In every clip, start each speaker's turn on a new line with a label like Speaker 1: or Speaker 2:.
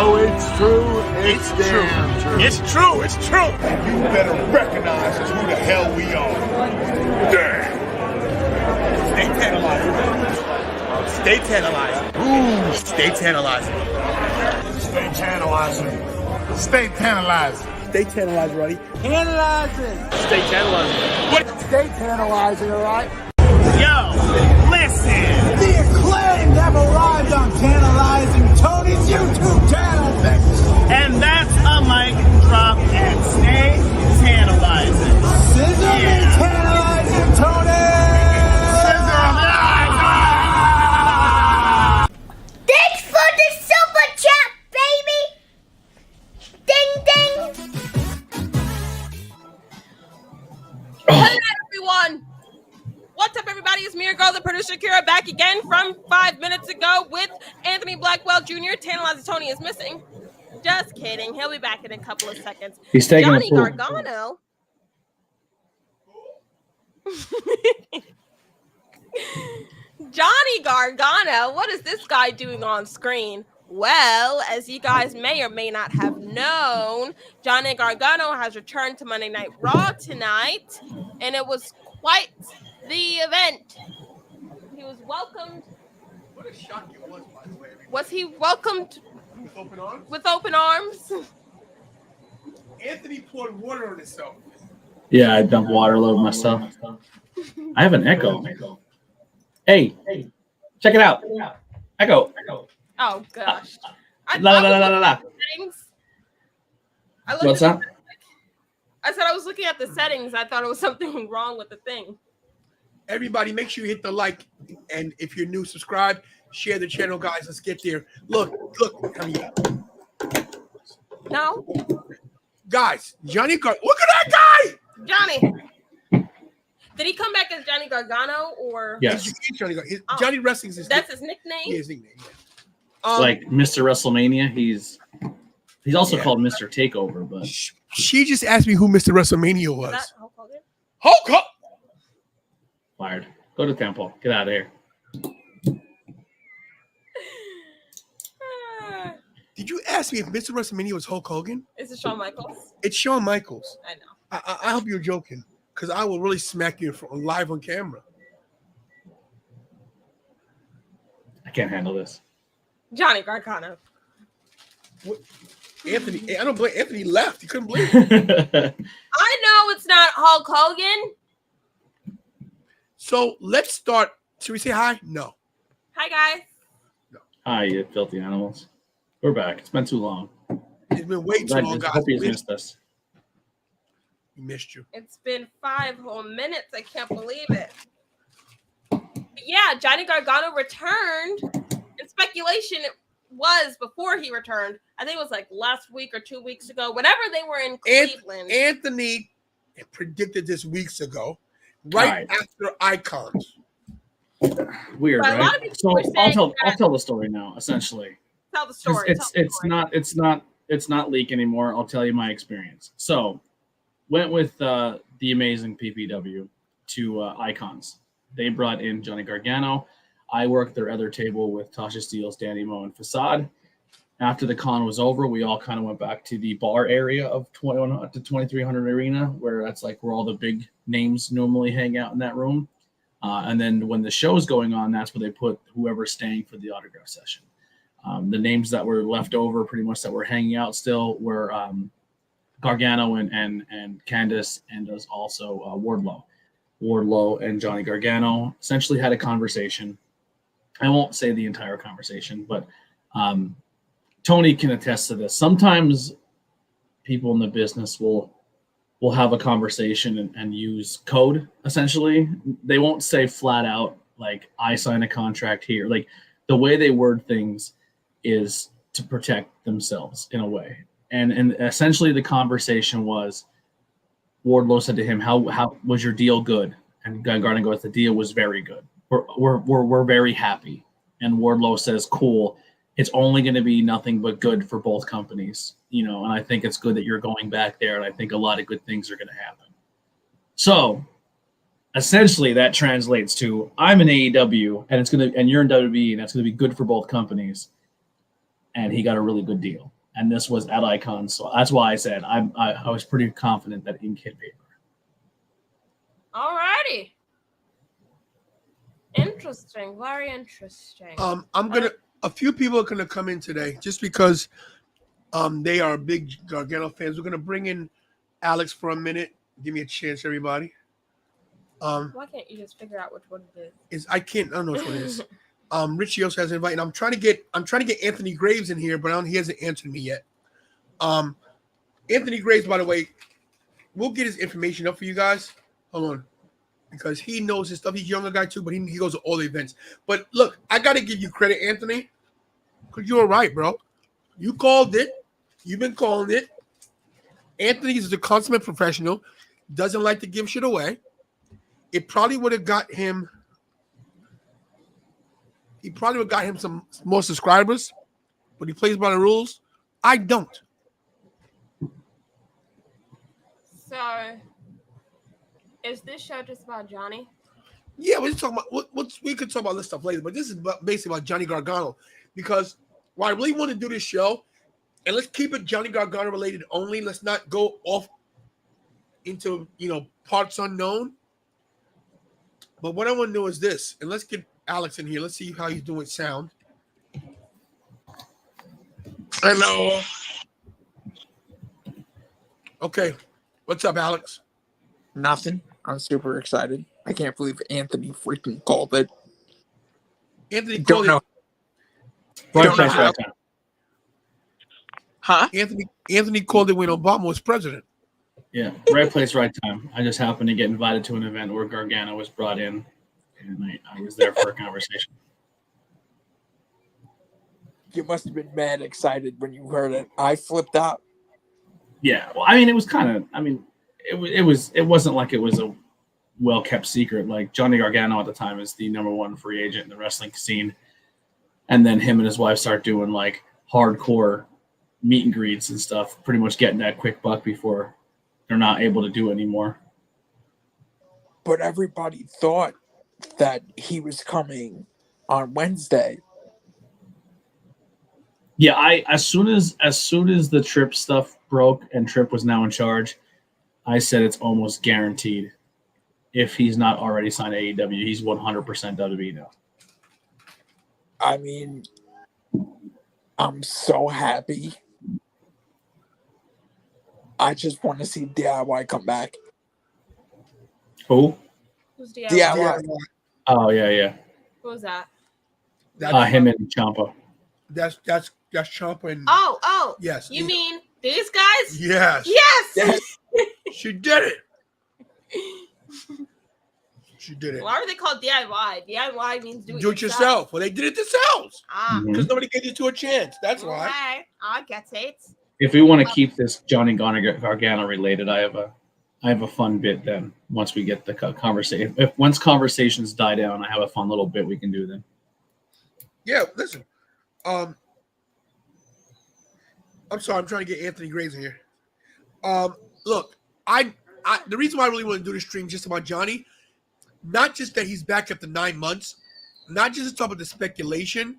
Speaker 1: Oh, it's true. It's damn true.
Speaker 2: It's true. It's true.
Speaker 1: You better recognize us who the hell we are.
Speaker 2: Damn. Stay tantalizing. Stay tantalizing.
Speaker 1: Ooh.
Speaker 2: Stay tantalizing.
Speaker 1: Stay tantalizing. Stay tantalizing.
Speaker 2: Stay tantalizing, Roddy.
Speaker 1: Tantalizing.
Speaker 2: Stay tantalizing. What?
Speaker 1: Stay tantalizing, all right?
Speaker 2: Yo, listen.
Speaker 3: The acclaimed have arrived on Tantalizing Tony's YouTube channel.
Speaker 2: And that's a mic drop and stay tantalizing.
Speaker 3: Scissor me, Tantalizing Tony!
Speaker 4: Thanks for the super chat, baby! Ding, ding!
Speaker 5: Hello, everyone! What's up, everybody? It's me, your girl, the producer, Kira, back again from 5 minutes ago with Anthony Blackwell Jr. Tantalizing Tony is missing. Just kidding. He'll be back in a couple of seconds.
Speaker 6: He's taking
Speaker 5: Johnny
Speaker 6: a pool.
Speaker 5: Gargano. Johnny Gargano. What is this guy doing on screen? Well, as you guys may or may not have known, Johnny Gargano has returned to Monday Night Raw tonight, and it was quite the event. He was welcomed.
Speaker 1: What a shock it was, by the way.
Speaker 5: Was he welcomed
Speaker 1: With open arms?
Speaker 5: with open arms?
Speaker 1: Anthony poured water on himself.
Speaker 6: Yeah, I dumped water all over myself. I have an echo. Hey, check it out. Echo.
Speaker 5: Oh gosh. I
Speaker 6: La, la, la, la, la, la. What's that?
Speaker 5: I said I was looking at the settings. I thought it was something wrong with the thing.
Speaker 7: Everybody, make sure you hit the like, and if you're new, subscribe, share the channel, guys. Let's get there. Look, come here.
Speaker 5: No,
Speaker 7: Guys, look at that guy!
Speaker 5: Johnny. Did he come back as Johnny Gargano or?
Speaker 6: Yes.
Speaker 7: He's Johnny Gargano. Johnny Wrestling's his
Speaker 5: That's his nickname.
Speaker 7: Yeah, his nickname. Yeah.
Speaker 6: Like Mr. WrestleMania. He's also called Mr. Takeover, but
Speaker 7: She just asked me who Mr. WrestleMania was.
Speaker 5: Is that Hulk Hogan?
Speaker 7: Hulk Hogan!
Speaker 6: fired. Go to Temple. Get out of here.
Speaker 7: Did you ask me if Mr. WrestleMania was Hulk Hogan?
Speaker 5: Is it Shawn Michaels?
Speaker 7: It's Shawn Michaels.
Speaker 5: I know.
Speaker 7: I hope you're joking, because I will really smack you live on camera.
Speaker 6: I can't handle this.
Speaker 5: Johnny Gargano.
Speaker 7: What? Anthony, I don't blame Anthony. Left. He couldn't believe it.
Speaker 5: I know it's not Hulk Hogan.
Speaker 7: So let's start. Should we say hi? No.
Speaker 5: Hi guys.
Speaker 6: Hi, you filthy animals. We're back. It's been too long.
Speaker 7: It's been way too long, guys.
Speaker 6: I hope you missed us.
Speaker 7: We missed you.
Speaker 5: It's been 5 whole minutes. I can't believe it. But yeah, Johnny Gargano returned. And speculation it was before he returned. I think it was like last week or 2 weeks ago. Whenever they were in Cleveland.
Speaker 7: Anthony predicted this weeks ago, right after Icons.
Speaker 6: Weird,
Speaker 5: But a lot
Speaker 6: right?
Speaker 5: of people
Speaker 6: So
Speaker 5: were saying
Speaker 6: I'll
Speaker 5: that-
Speaker 6: tell the story now. Essentially,
Speaker 5: Tell the story.
Speaker 6: It's not leak anymore. I'll tell you my experience. So went with the amazing PPW to Icons. They brought in Johnny Gargano. I worked their other table with Tasha Steeles, Danny Moe, and Facade. After the con was over, we all kind of went back to the bar area of 2300 Arena, where that's like where all the big names normally hang out in that room. And then when the show's going on, that's where they put whoever's staying for the autograph session. The names that were left over, pretty much that were hanging out still, were Gargano and Candace, and there's also Wardlow. Wardlow and Johnny Gargano essentially had a conversation. I won't say the entire conversation, but Tony can attest to this. Sometimes people in the business will have a conversation and use code. Essentially, they won't say flat out like I sign a contract here. Like the way they word things is to protect themselves in a way. And essentially the conversation was Wardlow said to him, "How was your deal good?" And Gargano goes, "The deal was very good. We're very happy." And Wardlow says, "Cool. it's only going to be nothing but good for both companies, you know, and I think it's good that you're going back there, and I think a lot of good things are going to happen. So essentially that translates to I'm in AEW and you're in WWE, and that's going to be good for both companies. And he got a really good deal. And this was at Icon. So that's why I said I was pretty confident that ink hit paper.
Speaker 5: All righty. Interesting. Very interesting.
Speaker 7: A few people are gonna come in today just because they are big Gargano fans. We're gonna bring in Alex for a minute. Give me a chance, everybody.
Speaker 5: Why can't you just figure out which one it is?
Speaker 7: I don't know which one it is. Richie also has an invite, and I'm trying to get Anthony Graves in here, but he hasn't answered me yet. Anthony Graves, by the way, we'll get his information up for you guys. Hold on, because he knows his stuff. He's a younger guy too, but he goes to all the events. But look, I got to give you credit, Anthony, because you're right, bro. You called it. You've been calling it. Anthony is a consummate professional. Doesn't like to give shit away. It probably would have got him. He probably would have got him some more subscribers, but he plays by the rules. I don't.
Speaker 5: So, is this show just about Johnny?
Speaker 7: Yeah, we're just talking about we could talk about this stuff later, but this is basically about Johnny Gargano, because what I really want to do this show, and let's keep it Johnny Gargano related only. Let's not go off into parts unknown. But what I want to do is this, and let's get Alex in here. Let's see how he's doing sound. Hello. Okay. What's up, Alex?
Speaker 8: Nothing. I'm super excited. I can't believe Anthony freaking called it.
Speaker 7: Anthony
Speaker 8: Don't
Speaker 7: called
Speaker 8: know.
Speaker 7: it.
Speaker 6: Right place, right time.
Speaker 8: Huh?
Speaker 7: Anthony called it when Obama was president.
Speaker 6: Yeah, right place, right time. I just happened to get invited to an event where Gargano was brought in, and I was there for a conversation.
Speaker 8: You must have been mad excited when you heard it. I flipped out.
Speaker 6: Yeah, well, I mean, it was kind of. I mean, it wasn't like it was a well kept secret. Like Johnny Gargano at the time is the #1 free agent in the wrestling scene, and then him and his wife start doing like hardcore meet and greets and stuff, pretty much getting that quick buck before they're not able to do it anymore.
Speaker 8: But everybody thought that he was coming on Wednesday.
Speaker 6: Yeah, as soon as the Tripp stuff broke and Tripp was now in charge, I said it's almost guaranteed. If he's not already signed AEW, he's 100% WWE now.
Speaker 8: I mean, I'm so happy. I just want to see DIY come back.
Speaker 6: Who?
Speaker 5: Who's DIY?
Speaker 8: DIY.
Speaker 6: Oh yeah.
Speaker 5: Who's that?
Speaker 6: Him and Ciampa.
Speaker 7: That's Ciampa and
Speaker 5: Oh.
Speaker 7: yes.
Speaker 5: You mean these guys?
Speaker 7: Yes.
Speaker 5: Yes.
Speaker 7: She did it. She did it.
Speaker 5: Why are they called DIY? DIY means do it
Speaker 7: yourself. Well, they did it themselves because
Speaker 6: Mhm.
Speaker 7: nobody gave you a chance. That's why.
Speaker 5: Okay, I get it.
Speaker 6: If we want to keep this Johnny Gargano related, I have a fun bit then. Once we get the conversation, once conversations die down, I have a fun little bit we can do then.
Speaker 7: Yeah, listen. I'm sorry, I'm trying to get Anthony Graves in here. Look, the reason why I really want to do this stream just about Johnny, not just that he's back after 9 months, not just to talk about the speculation,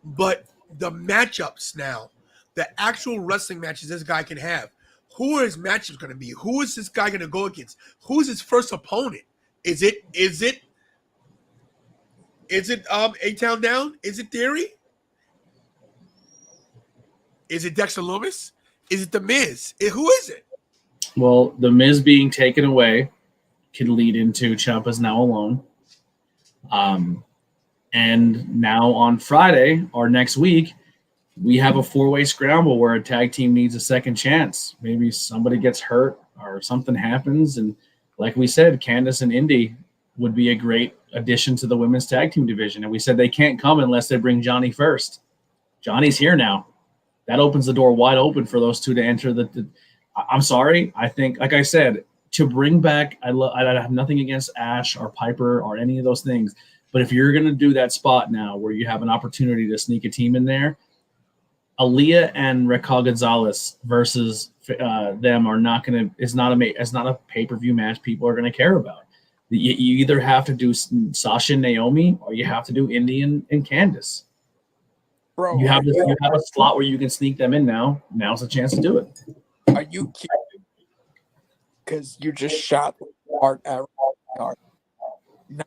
Speaker 7: but the matchups now, the actual wrestling matches this guy can have. Who are his matchups going to be? Who is this guy going to go against? Who's his first opponent? Is it A-Town Down? Is it Theory? Is it Dexter Lumis? Is it The Miz? Who is it?
Speaker 6: Well, The Miz being taken away can lead into Ciampa's now alone. And now on Friday or next week, we have a 4-way scramble where a tag team needs a second chance. Maybe somebody gets hurt or something happens. And like we said, Candice and Indy would be a great addition to the women's tag team division. And we said they can't come unless they bring Johnny first. Johnny's here now. That opens the door wide open for those two to enter the I'm sorry. I think, like I said, to bring back, I have nothing against Ash or Piper or any of those things, But if you're going to do that spot now where you have an opportunity to sneak a team in there, Aaliyah and Raquel Gonzalez versus them are not going to. It's not a pay-per-view match people are going to care about. You either have to do Sasha and Naomi, or you have to do Indy and Candice.
Speaker 8: Bro,
Speaker 6: You have a slot where you can sneak them in now. Now's the chance to do it.
Speaker 8: are you kidding? Because you just shot hard arrow. Now,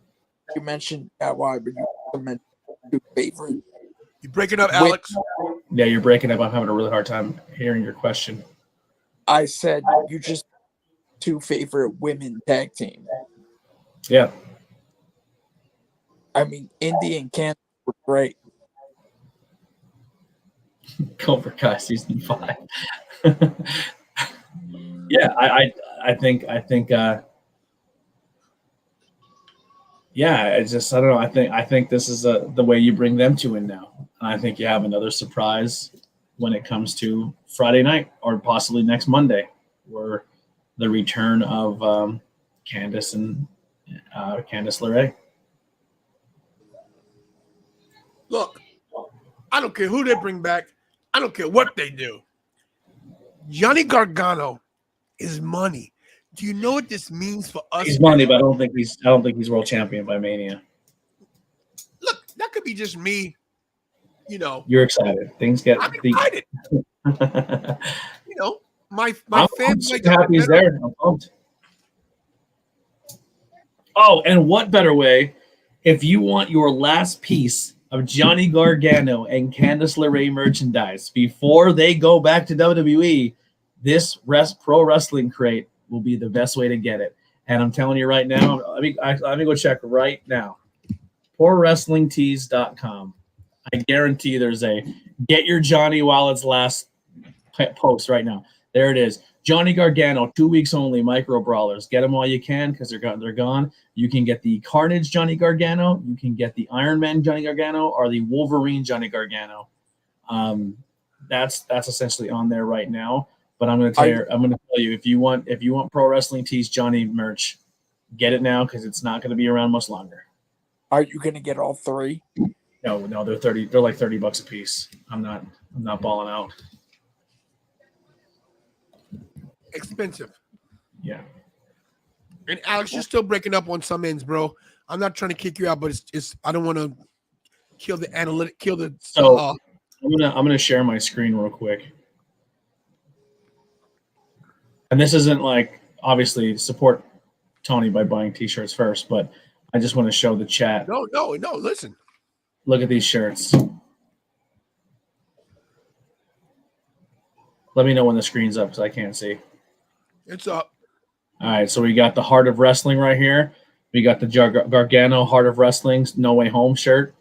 Speaker 8: you mentioned why, but you also mentioned two favorite.
Speaker 7: You breaking up, Alex?
Speaker 6: Yeah, you're breaking up. I'm having a really hard time hearing your question.
Speaker 8: I said you just two favorite women tag team.
Speaker 6: Yeah.
Speaker 8: I mean, Indy and Candice were great.
Speaker 6: Cobra Kai season 5. Yeah, I think yeah, it's just I don't know. I think this is the way you bring them two in now. And I think you have another surprise when it comes to Friday night or possibly next Monday, where the return of Candice and Candice LeRae.
Speaker 7: Look, I don't care who they bring back. I don't care what they do. Johnny Gargano is money. Do you know what this means for us?
Speaker 6: He's money, but I don't think he's world champion by Mania.
Speaker 7: Look, that could be just me. You know,
Speaker 6: You're excited. Things get.
Speaker 7: I'm excited. You know, my
Speaker 6: I'm
Speaker 7: fans
Speaker 6: super happy he's there. I'm pumped. Oh, and what better way if you want your last piece of Johnny Gargano and Candice LeRae merchandise before they go back to WWE, this Pro Wrestling Crate will be the best way to get it. And I'm telling you right now, let me go check right now. ProWrestlingTees.com. I guarantee there's a get your Johnny while it's last post right now. There it is. Johnny Gargano, 2 weeks only, micro brawlers. Get them while you can because they're gone. You can get the Carnage Johnny Gargano. You can get the Iron Man Johnny Gargano or the Wolverine Johnny Gargano. That's essentially on there right now. But I'm going to tell you if you want Pro Wrestling Tees Johnny merch, get it now because it's not going to be around much longer.
Speaker 8: Are you going to get all three?
Speaker 6: No, they're like $30 a piece. I'm not balling out.
Speaker 7: expensive.
Speaker 6: Yeah.
Speaker 7: And Alex, you're still breaking up on some ends, bro. I'm not trying to kick you out, but it's I don't want to kill the analytic, kill the.
Speaker 6: So I'm gonna share my screen real quick. And this isn't like obviously support Tony by buying T-shirts first, but I just want to show the chat.
Speaker 7: No. Listen.
Speaker 6: Look at these shirts. Let me know when the screen's up because I can't see.
Speaker 7: It's up.
Speaker 6: All right, so we got the Heart of Wrestling right here. We got the Gargano Heart of Wrestling's No Way Home shirt.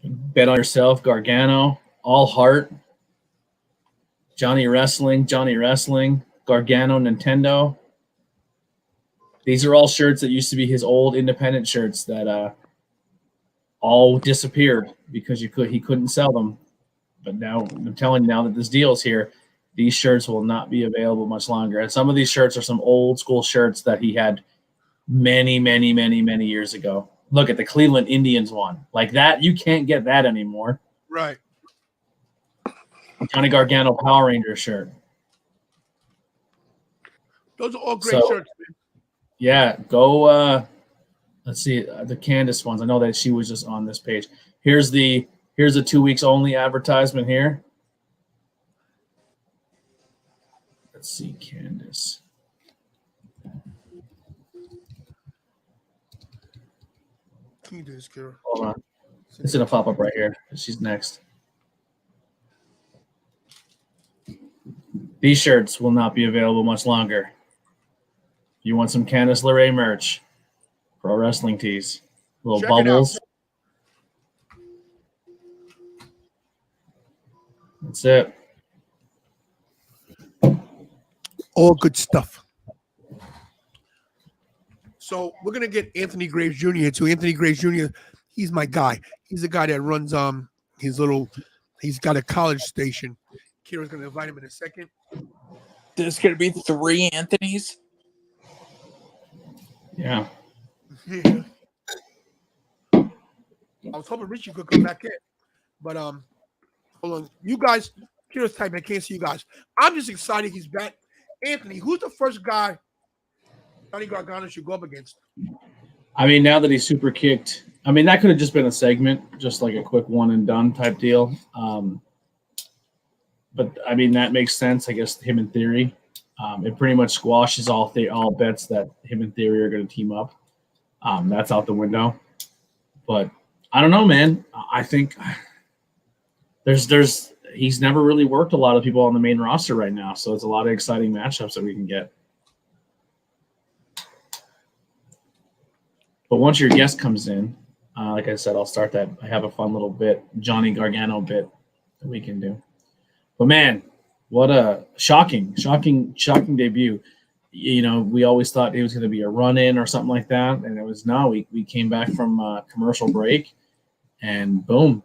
Speaker 6: Bet on yourself, Gargano, all heart. Johnny Wrestling, Gargano, Nintendo. These are all shirts that used to be his old independent shirts that all disappeared because he couldn't sell them. But now I'm telling you now that this deal's here, these shirts will not be available much longer. And some of these shirts are some old school shirts that he had many, many, many, many years ago. Look at the Cleveland Indians one. Like that, you can't get that anymore.
Speaker 7: Right.
Speaker 6: Johnny Gargano Power Ranger shirt.
Speaker 7: Those are all great shirts, man.
Speaker 6: Yeah, go let's see the Candice ones. I know that she was just on this page. Here's the 2 weeks only advertisement here. Let's see, Candice.
Speaker 7: Can you do this, Kira?
Speaker 6: Hold on. It's gonna pop up right here. She's next. These shirts will not be available much longer. You want some Candice LeRae merch? Pro Wrestling Tees. Little
Speaker 7: Check
Speaker 6: bubbles. That's it.
Speaker 7: All good stuff. So we're gonna get Anthony Graves Jr. here too. Anthony Graves Jr. He's my guy. He's the guy that runs he's got a college station. Kira's gonna invite him in a second.
Speaker 8: There's gonna be 3 Anthonys.
Speaker 6: Yeah.
Speaker 7: Yeah. I was hoping Richie could come back in, but hold on. You guys, Kira's typing. I can't see you guys. I'm just excited he's back. Anthony, who's the first guy Johnny Gargano should go up against?
Speaker 6: I mean, now that he's super kicked, I mean, that could have just been a segment, just like a quick one and done type deal. But I mean, that makes sense, I guess, him in theory. It pretty much squashes all bets that him and Theory are going to team up. That's out the window. But I don't know, man. I think he's never really worked a lot of people on the main roster right now, so it's a lot of exciting matchups that we can get. But once your guest comes in, like I said, I'll start that. I have a fun little bit, Johnny Gargano bit that we can do. But man, what a shocking debut. You know, we always thought it was going to be a run-in or something like that, and it was no. We came back from commercial break, and boom,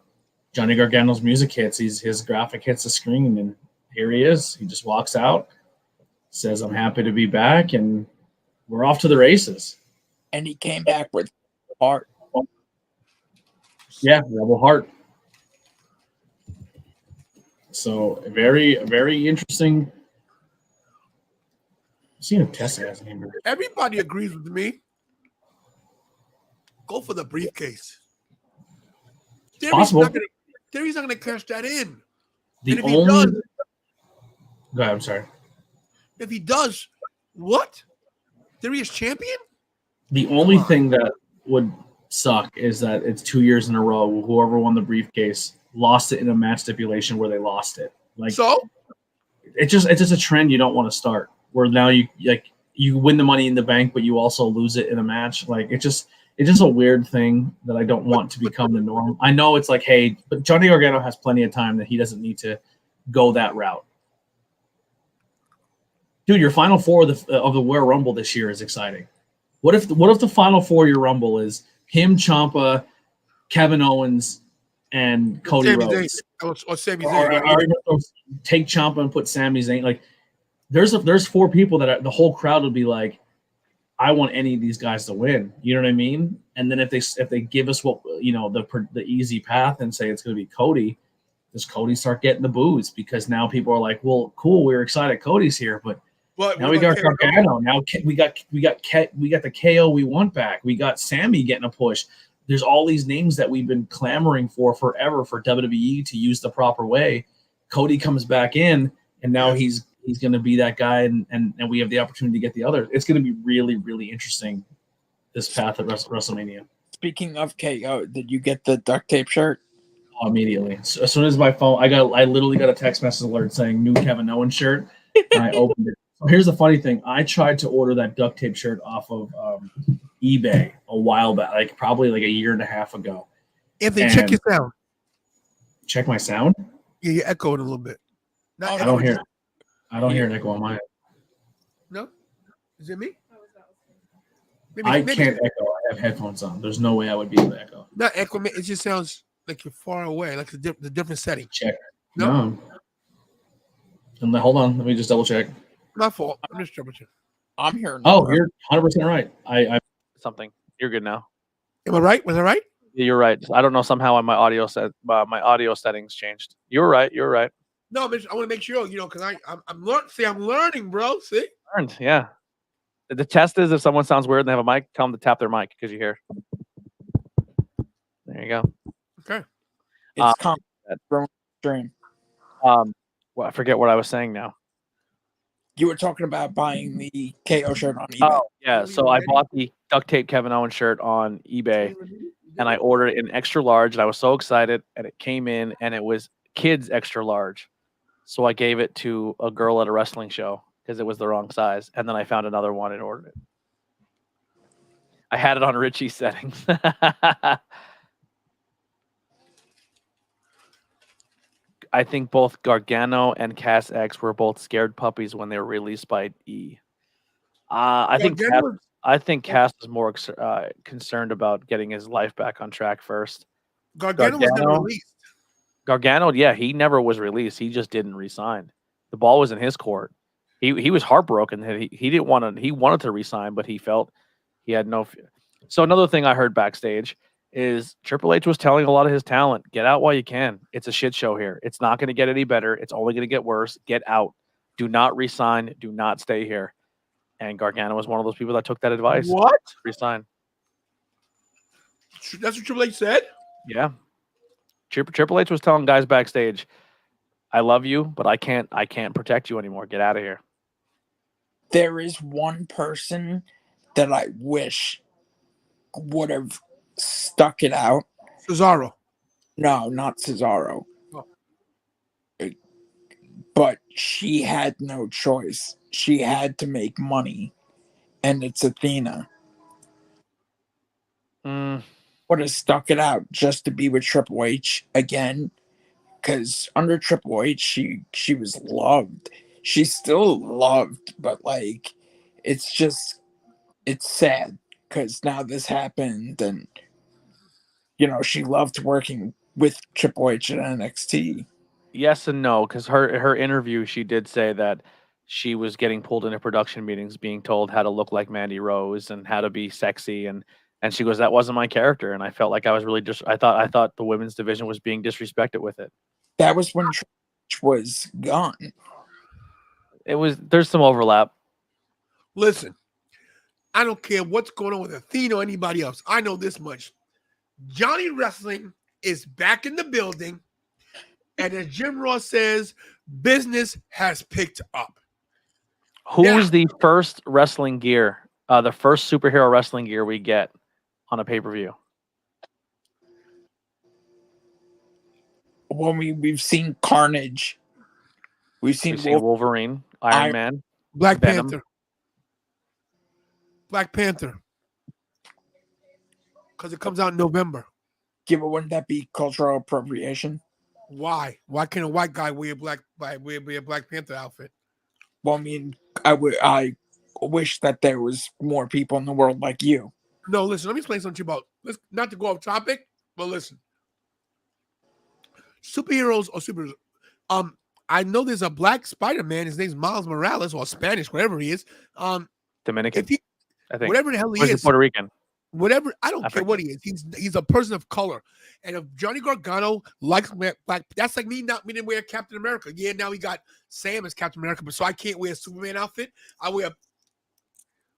Speaker 6: Johnny Gargano's music hits. His graphic hits the screen, and here he is. He just walks out, says, "I'm happy to be back," and we're off to the races.
Speaker 8: And he came back with heart.
Speaker 6: Yeah, Rebel Heart. So very, very interesting. I'm seeing if Tessa has an number.
Speaker 7: Everybody agrees with me. Go for the briefcase.
Speaker 6: Possible.
Speaker 7: Theory's not going to cash that in.
Speaker 6: The
Speaker 7: and if
Speaker 6: only.
Speaker 7: he does,
Speaker 6: Go ahead, I'm sorry.
Speaker 7: if he does, what? Theory is champion?
Speaker 6: The only thing that would suck is that it's 2 years in a row. Whoever won the briefcase lost it in a match stipulation where they lost it. Like
Speaker 7: so,
Speaker 6: it's just a trend you don't want to start. Where now you win the Money in the Bank, but you also lose it in a match. Like it's just a weird thing that I don't want to become the norm. I know it's like, hey, but Johnny Gargano has plenty of time that he doesn't need to go that route. Dude, your final four of the Royal Rumble this year is exciting. What if the final four of your Rumble is him, Ciampa, Kevin Owens, and Cody Rhodes?
Speaker 7: Or Sami Zayn.
Speaker 6: Or take Ciampa and put Sami Zayn. Like, there's four people that the whole crowd would be like, I want any of these guys to win. You know what I mean? And then if they give us what the easy path and say it's going to be Cody, does Cody start getting the boos? Because now people are like, well, cool, we're excited Cody's here, but now we got Gargano. Now we got the KO we want back. We got Sammy getting a push. There's all these names that we've been clamoring for forever for WWE to use the proper way. Cody comes back in, and now he's going to be that guy, and we have the opportunity to get the other. It's going to be really, really interesting, this path at WrestleMania.
Speaker 8: Speaking of KO, did you get the duct tape shirt?
Speaker 6: Oh, immediately. So as soon as my phone, I literally got a text message alert saying new Kevin Owens shirt, and I opened it. Here's the funny thing. I tried to order that duct tape shirt off of eBay a while back, probably a year and a half ago.
Speaker 7: Anthony, check your sound.
Speaker 6: Check my sound?
Speaker 7: Yeah, you're echoing a little bit.
Speaker 6: I don't hear an echo on my end.
Speaker 7: No? Is it me?
Speaker 6: I can't echo. I have headphones on. There's no way I would be able to echo.
Speaker 7: Not echo. It just sounds like you're far away, like the different setting.
Speaker 6: Check.
Speaker 7: No.
Speaker 6: And hold on. Let me just double check.
Speaker 7: My fault. I'm just trouble checking.
Speaker 8: I'm here.
Speaker 6: Oh, you're 100% right. I
Speaker 9: something. You're good now.
Speaker 7: Am I right? Was I right?
Speaker 9: Yeah, you're right. I don't know. Somehow my audio settings changed. You were right. You were right.
Speaker 7: No, I want to make sure, because I'm learning. See, I'm learning, bro. See?
Speaker 9: Learned, yeah. The test is if someone sounds weird and they have a mic, tell them to tap their mic because you hear. There you go.
Speaker 7: Okay.
Speaker 8: It's stream.
Speaker 9: Well, I forget what I was saying now.
Speaker 8: You were talking about buying the KO shirt on eBay.
Speaker 9: Oh, yeah. So I bought the duct tape Kevin Owens shirt on eBay, and I ordered it in extra large, and I was so excited, and it came in, and it was kids extra large. So I gave it to a girl at a wrestling show because it was the wrong size, and then I found another one and ordered it. I had it on Richie's settings. I think both Gargano and Cass X were both scared puppies when they were released by E. I think Cass was more concerned about getting his life back on track first.
Speaker 7: Gargano was never released.
Speaker 9: Gargano, yeah, he never was released. He just didn't resign. The ball was in his court. He was heartbroken that he didn't want to. He wanted to resign, but he felt he had no. So another thing I heard backstage is Triple H was telling a lot of his talent, get out while you can. It's a shit show here. It's not going to get any better. It's only going to get worse. Get out. Do not resign. Do not stay here. And Gargano was one of those people that took that advice.
Speaker 7: What?
Speaker 9: Resign.
Speaker 7: That's what Triple H said?
Speaker 9: Yeah. Triple H was telling guys backstage, I love you, but I can't protect you anymore. Get out of here.
Speaker 8: There is one person that I wish would have stuck it out.
Speaker 7: Cesaro.
Speaker 8: No, not Cesaro.
Speaker 7: Oh.
Speaker 8: But she had no choice. She had to make money. And it's Athena. Would have stuck it out just to be with Triple H again. Because under Triple H, she was loved. She's still loved, but like, it's sad because now this happened, and you know she loved working with Triple H at NXT.
Speaker 9: Yes and no, because her interview, she did say that she was getting pulled into production meetings, being told how to look like Mandy Rose and how to be sexy, and she goes, that wasn't my character, and I felt like I was really I thought the women's division was being disrespected with it.
Speaker 8: That was when Triple H was gone.
Speaker 9: There's some overlap.
Speaker 7: Listen, I don't care what's going on with Athena or anybody else. I know this much. Johnny Wrestling is back in the building, and as Jim Ross says, business has picked up.
Speaker 9: Who's the first wrestling gear, the first superhero wrestling gear we get on a pay-per-view?
Speaker 8: Well, we've seen Carnage. We've seen
Speaker 9: Wolverine, Iron Man,
Speaker 7: Black
Speaker 9: Venom.
Speaker 7: Panther. Black Panther. Because it comes out in November.
Speaker 8: Yeah, but wouldn't that be cultural appropriation?
Speaker 7: Why? Why can't a white guy wear a Black Panther outfit?
Speaker 8: Well, I mean, I wish that there was more people in the world like you.
Speaker 7: No, listen, let me explain something to you about, not to go off topic, but listen. Superheroes or superheroes. I know there's a black Spider-Man. His name's Miles Morales, or Spanish, whatever he is.
Speaker 9: Dominican, I think.
Speaker 7: Whatever the hell he is.
Speaker 9: Puerto Rican.
Speaker 7: Whatever, I don't care what he is. He's a person of color. And if Johnny Gargano likes black, that's like me not meaning to wear Captain America. Yeah, now he got Sam as Captain America, but so I can't wear a Superman outfit. I wear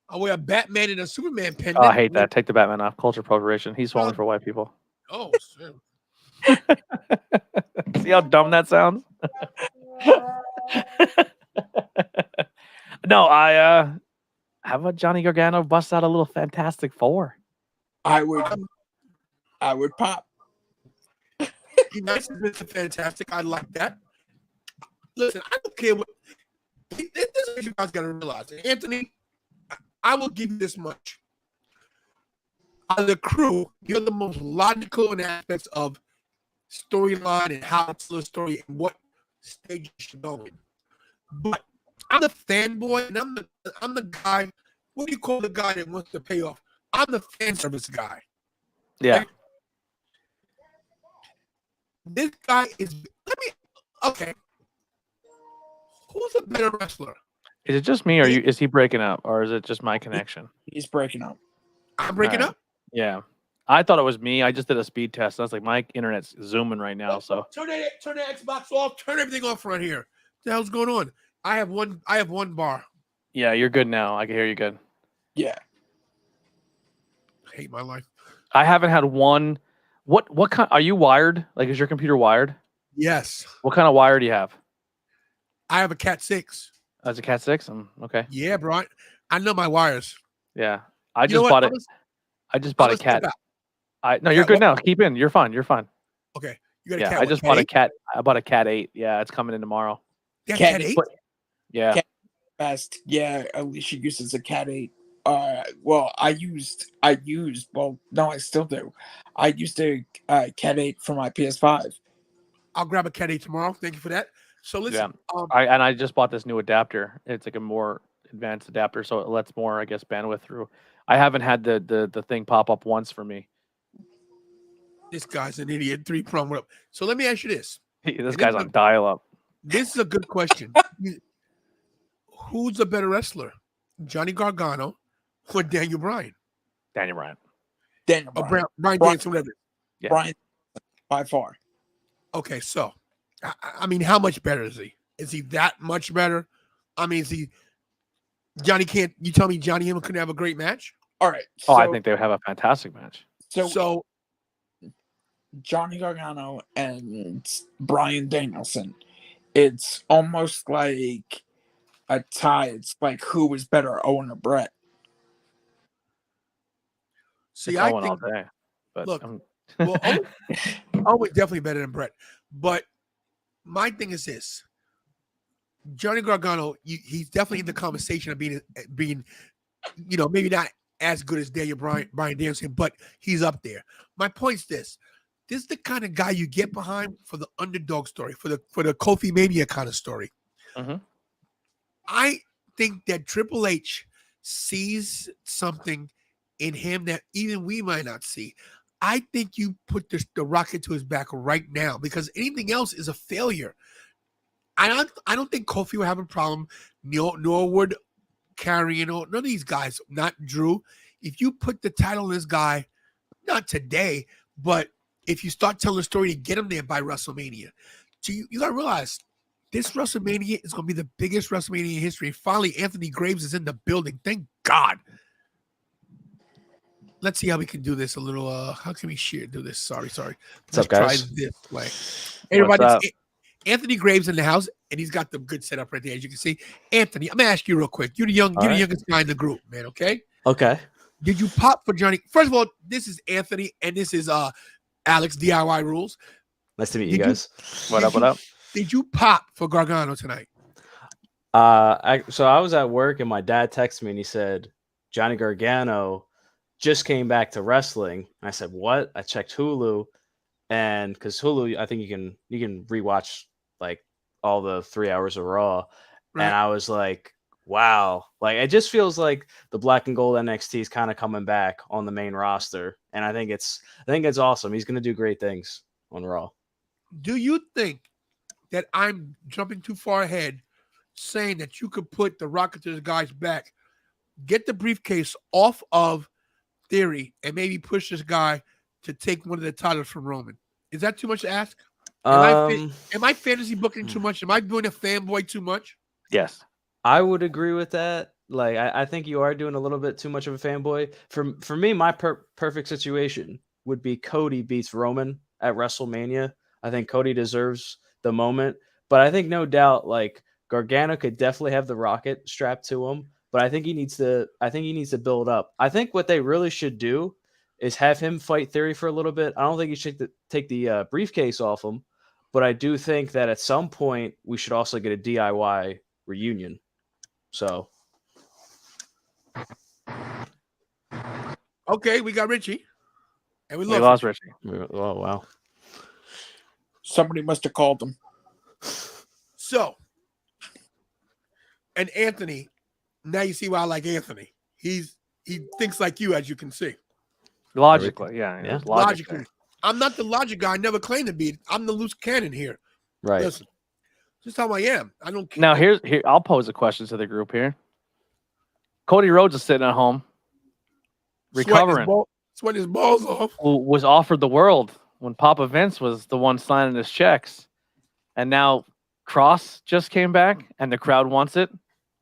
Speaker 7: a Batman and a Superman pendant.
Speaker 9: Oh, I hate that. Take the Batman off. Culture appropriation. He's only for white people.
Speaker 7: Oh, shit.
Speaker 9: See how dumb that sounds? No, how about Johnny Gargano bust out a little Fantastic Four?
Speaker 8: I would pop.
Speaker 7: Nice, Mr. Fantastic. I like that. Listen, I don't care what. This is what you guys got to realize. Anthony, I will give you this much. Out of the crew, you're the most logical in aspects of storyline and how to tell a story and what stage you should go in. But I'm the fanboy, and I'm the guy. What do you call the guy that wants to pay off? I'm the fan service guy.
Speaker 9: Yeah.
Speaker 7: Right? This guy is. Okay. Who's a better wrestler?
Speaker 9: Is it just me, or is he breaking up, or is it just my connection?
Speaker 8: He's breaking up.
Speaker 7: I'm breaking up?
Speaker 9: Yeah. I thought it was me. I just did a speed test. I was like, my internet's zooming right now. So
Speaker 7: turn the Xbox off. Turn everything off right here. What the hell's going on? I have one bar.
Speaker 9: Yeah, you're good now. I can hear you good.
Speaker 8: Yeah.
Speaker 7: I hate my life.
Speaker 9: I haven't had one. What kind? Are you wired? Like, is your computer wired?
Speaker 7: Yes.
Speaker 9: What kind of wire do you have?
Speaker 7: I have a Cat 6.
Speaker 9: That's a Cat 6. Okay.
Speaker 7: Yeah, bro. I know my wires.
Speaker 9: Yeah. I just bought it. I just bought a Cat. No, you're good now. Keep in. You're fine. You're fine.
Speaker 7: Okay. You got a Cat.
Speaker 9: I just bought a Cat. I bought a Cat 8. Yeah, it's coming in tomorrow.
Speaker 7: Cat 8?
Speaker 9: Yeah.
Speaker 8: Cat best. Yeah, Alicia uses a Cat 8. Well, I still do. I used a Cat 8 for my PS5.
Speaker 7: I'll grab a Cat 8 tomorrow. Thank you for that. So listen.
Speaker 9: Yeah. I just bought this new adapter. It's like a more advanced adapter, so it lets more, I guess, bandwidth through. I haven't had the thing pop up once for me.
Speaker 7: This guy's an idiot. 3 prong up. So let me ask you this.
Speaker 9: This guy's on dial up.
Speaker 7: This is a good question. Who's a better wrestler, Johnny Gargano or Daniel Bryan?
Speaker 9: Daniel Bryan.
Speaker 8: Daniel
Speaker 7: Or
Speaker 8: Bryan.
Speaker 7: Brian
Speaker 8: Brian-
Speaker 7: Danielson, whatever.
Speaker 9: Yeah.
Speaker 8: Bryan, by far.
Speaker 7: Okay, so I mean, how much better is he? Is he that much better? I mean, is he Johnny? Can't you tell me Johnny him couldn't have a great match?
Speaker 8: All right.
Speaker 9: Oh, I think they would have a fantastic match.
Speaker 7: So
Speaker 8: Johnny Gargano and Bryan Danielson, it's almost like a tie. It's like who was better, Owen or Brett?
Speaker 7: see,
Speaker 9: It's
Speaker 7: I
Speaker 9: Owen all
Speaker 7: think
Speaker 9: day. But
Speaker 7: look, well, Owen's definitely better than Brett. But my thing is this: Johnny Gargano, he's definitely in the conversation of being, maybe not as good as Bryan Danielson, but he's up there. My point's this: this is the kind of guy you get behind for the underdog story, for the Kofi Mania kind of story.
Speaker 9: Mhm.
Speaker 7: I think that Triple H sees something in him that even we might not see. I think you put the rocket to his back right now, because anything else is a failure. I don't think Kofi will have a problem, nor would Carrie, none of these guys, not Drew. If you put the title on this guy, not today, but if you start telling a story to get him there by WrestleMania, so you got to realize this WrestleMania is going to be the biggest WrestleMania in history. Finally, Anthony Graves is in the building. Thank God. Let's see how we can do this a little. How can we do this? Sorry.
Speaker 10: What's
Speaker 7: Let's
Speaker 10: up, guys?
Speaker 7: try this way. Everybody,
Speaker 9: up?
Speaker 7: Anthony Graves in the house, and he's got the good setup right there, as you can see. Anthony, I'm gonna ask you real quick. You're the youngest guy in the group, man. Okay.
Speaker 10: Okay.
Speaker 7: Did you pop for Johnny? First of all, this is Anthony, and this is Alex DIY Rules.
Speaker 10: Nice to meet you guys.
Speaker 9: What up?
Speaker 7: Did you pop for Gargano tonight?
Speaker 10: So I was at work and my dad texted me and he said Johnny Gargano just came back to wrestling. And I said, what? I checked Hulu, and because Hulu, I think you can rewatch like all the 3 hours of Raw.
Speaker 7: Right.
Speaker 10: And I was like, wow, like it just feels like the black and gold NXT is kind of coming back on the main roster. And I think it's awesome. He's gonna do great things on Raw.
Speaker 7: Do you think that I'm jumping too far ahead saying that you could put the rocket to the guy's back, get the briefcase off of Theory, and maybe push this guy to take one of the titles from Roman? Is that too much to ask? Am I fantasy booking too much? Am I doing a fanboy too much?
Speaker 9: Yes.
Speaker 10: I would agree with that. Like, I think you are doing a little bit too much of a fanboy. For me, my perfect situation would be Cody beats Roman at WrestleMania. I think Cody deserves the moment, but I think no doubt, like Gargano could definitely have the rocket strapped to him. But I think he needs to build up. I think what they really should do is have him fight Theory for a little bit. I don't think he should take the briefcase off him, but I do think that at some point we should also get a DIY reunion. So,
Speaker 7: Okay, we got Richie, and we
Speaker 9: We
Speaker 7: lost
Speaker 9: lost Richie.
Speaker 10: oh wow.
Speaker 8: Somebody must have called him.
Speaker 7: So, and Anthony, now you see why I like Anthony. He thinks like you, as you can see.
Speaker 9: Logically, yeah.
Speaker 10: Yeah.
Speaker 7: Logically. I'm not the logic guy. I never claimed to be. I'm the loose cannon here.
Speaker 10: Right.
Speaker 7: Listen, this is how I am. I don't care.
Speaker 9: Now here I'll pose a question to the group here. Cody Rhodes is sitting at home, recovering.
Speaker 7: Sweating his balls off.
Speaker 9: Who was offered the world when Papa Vince was the one signing his checks, and now Cross just came back and the crowd wants it.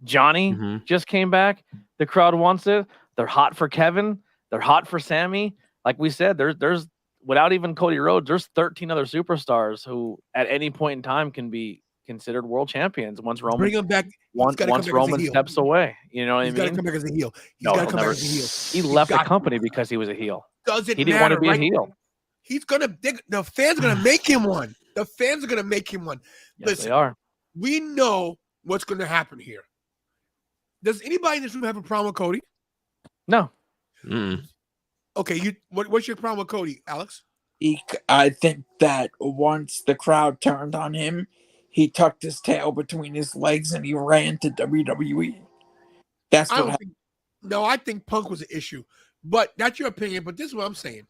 Speaker 9: Johnny just came back, the crowd wants it. They're hot for Kevin. They're hot for Sammy. Like we said, there's without even Cody Rhodes, there's 13 other superstars who at any point in time can be considered world champions once Roman
Speaker 7: Bring him back.
Speaker 9: once Roman steps away. You know what I
Speaker 7: He's got to
Speaker 9: mean?
Speaker 7: come back as a heel.
Speaker 9: No,
Speaker 7: got to
Speaker 9: he'll
Speaker 7: come
Speaker 9: never-
Speaker 7: back as a heel.
Speaker 9: He left the
Speaker 7: got-
Speaker 9: company because he was a heel.
Speaker 7: Doesn't
Speaker 9: He didn't want to
Speaker 7: matter,
Speaker 9: be a
Speaker 7: right?
Speaker 9: heel.
Speaker 7: He's the fans are gonna make him one. The fans are gonna make him one.
Speaker 9: Yes,
Speaker 7: Listen,
Speaker 9: they are.
Speaker 7: we know what's gonna happen here. Does anybody in this room have a problem with Cody?
Speaker 9: No.
Speaker 7: Okay, what's your problem with Cody, Alex?
Speaker 8: I think that once the crowd turned on him, he tucked his tail between his legs and he ran to WWE. That's what happened.
Speaker 7: I think Punk was an issue, but that's your opinion. But this is what I'm saying.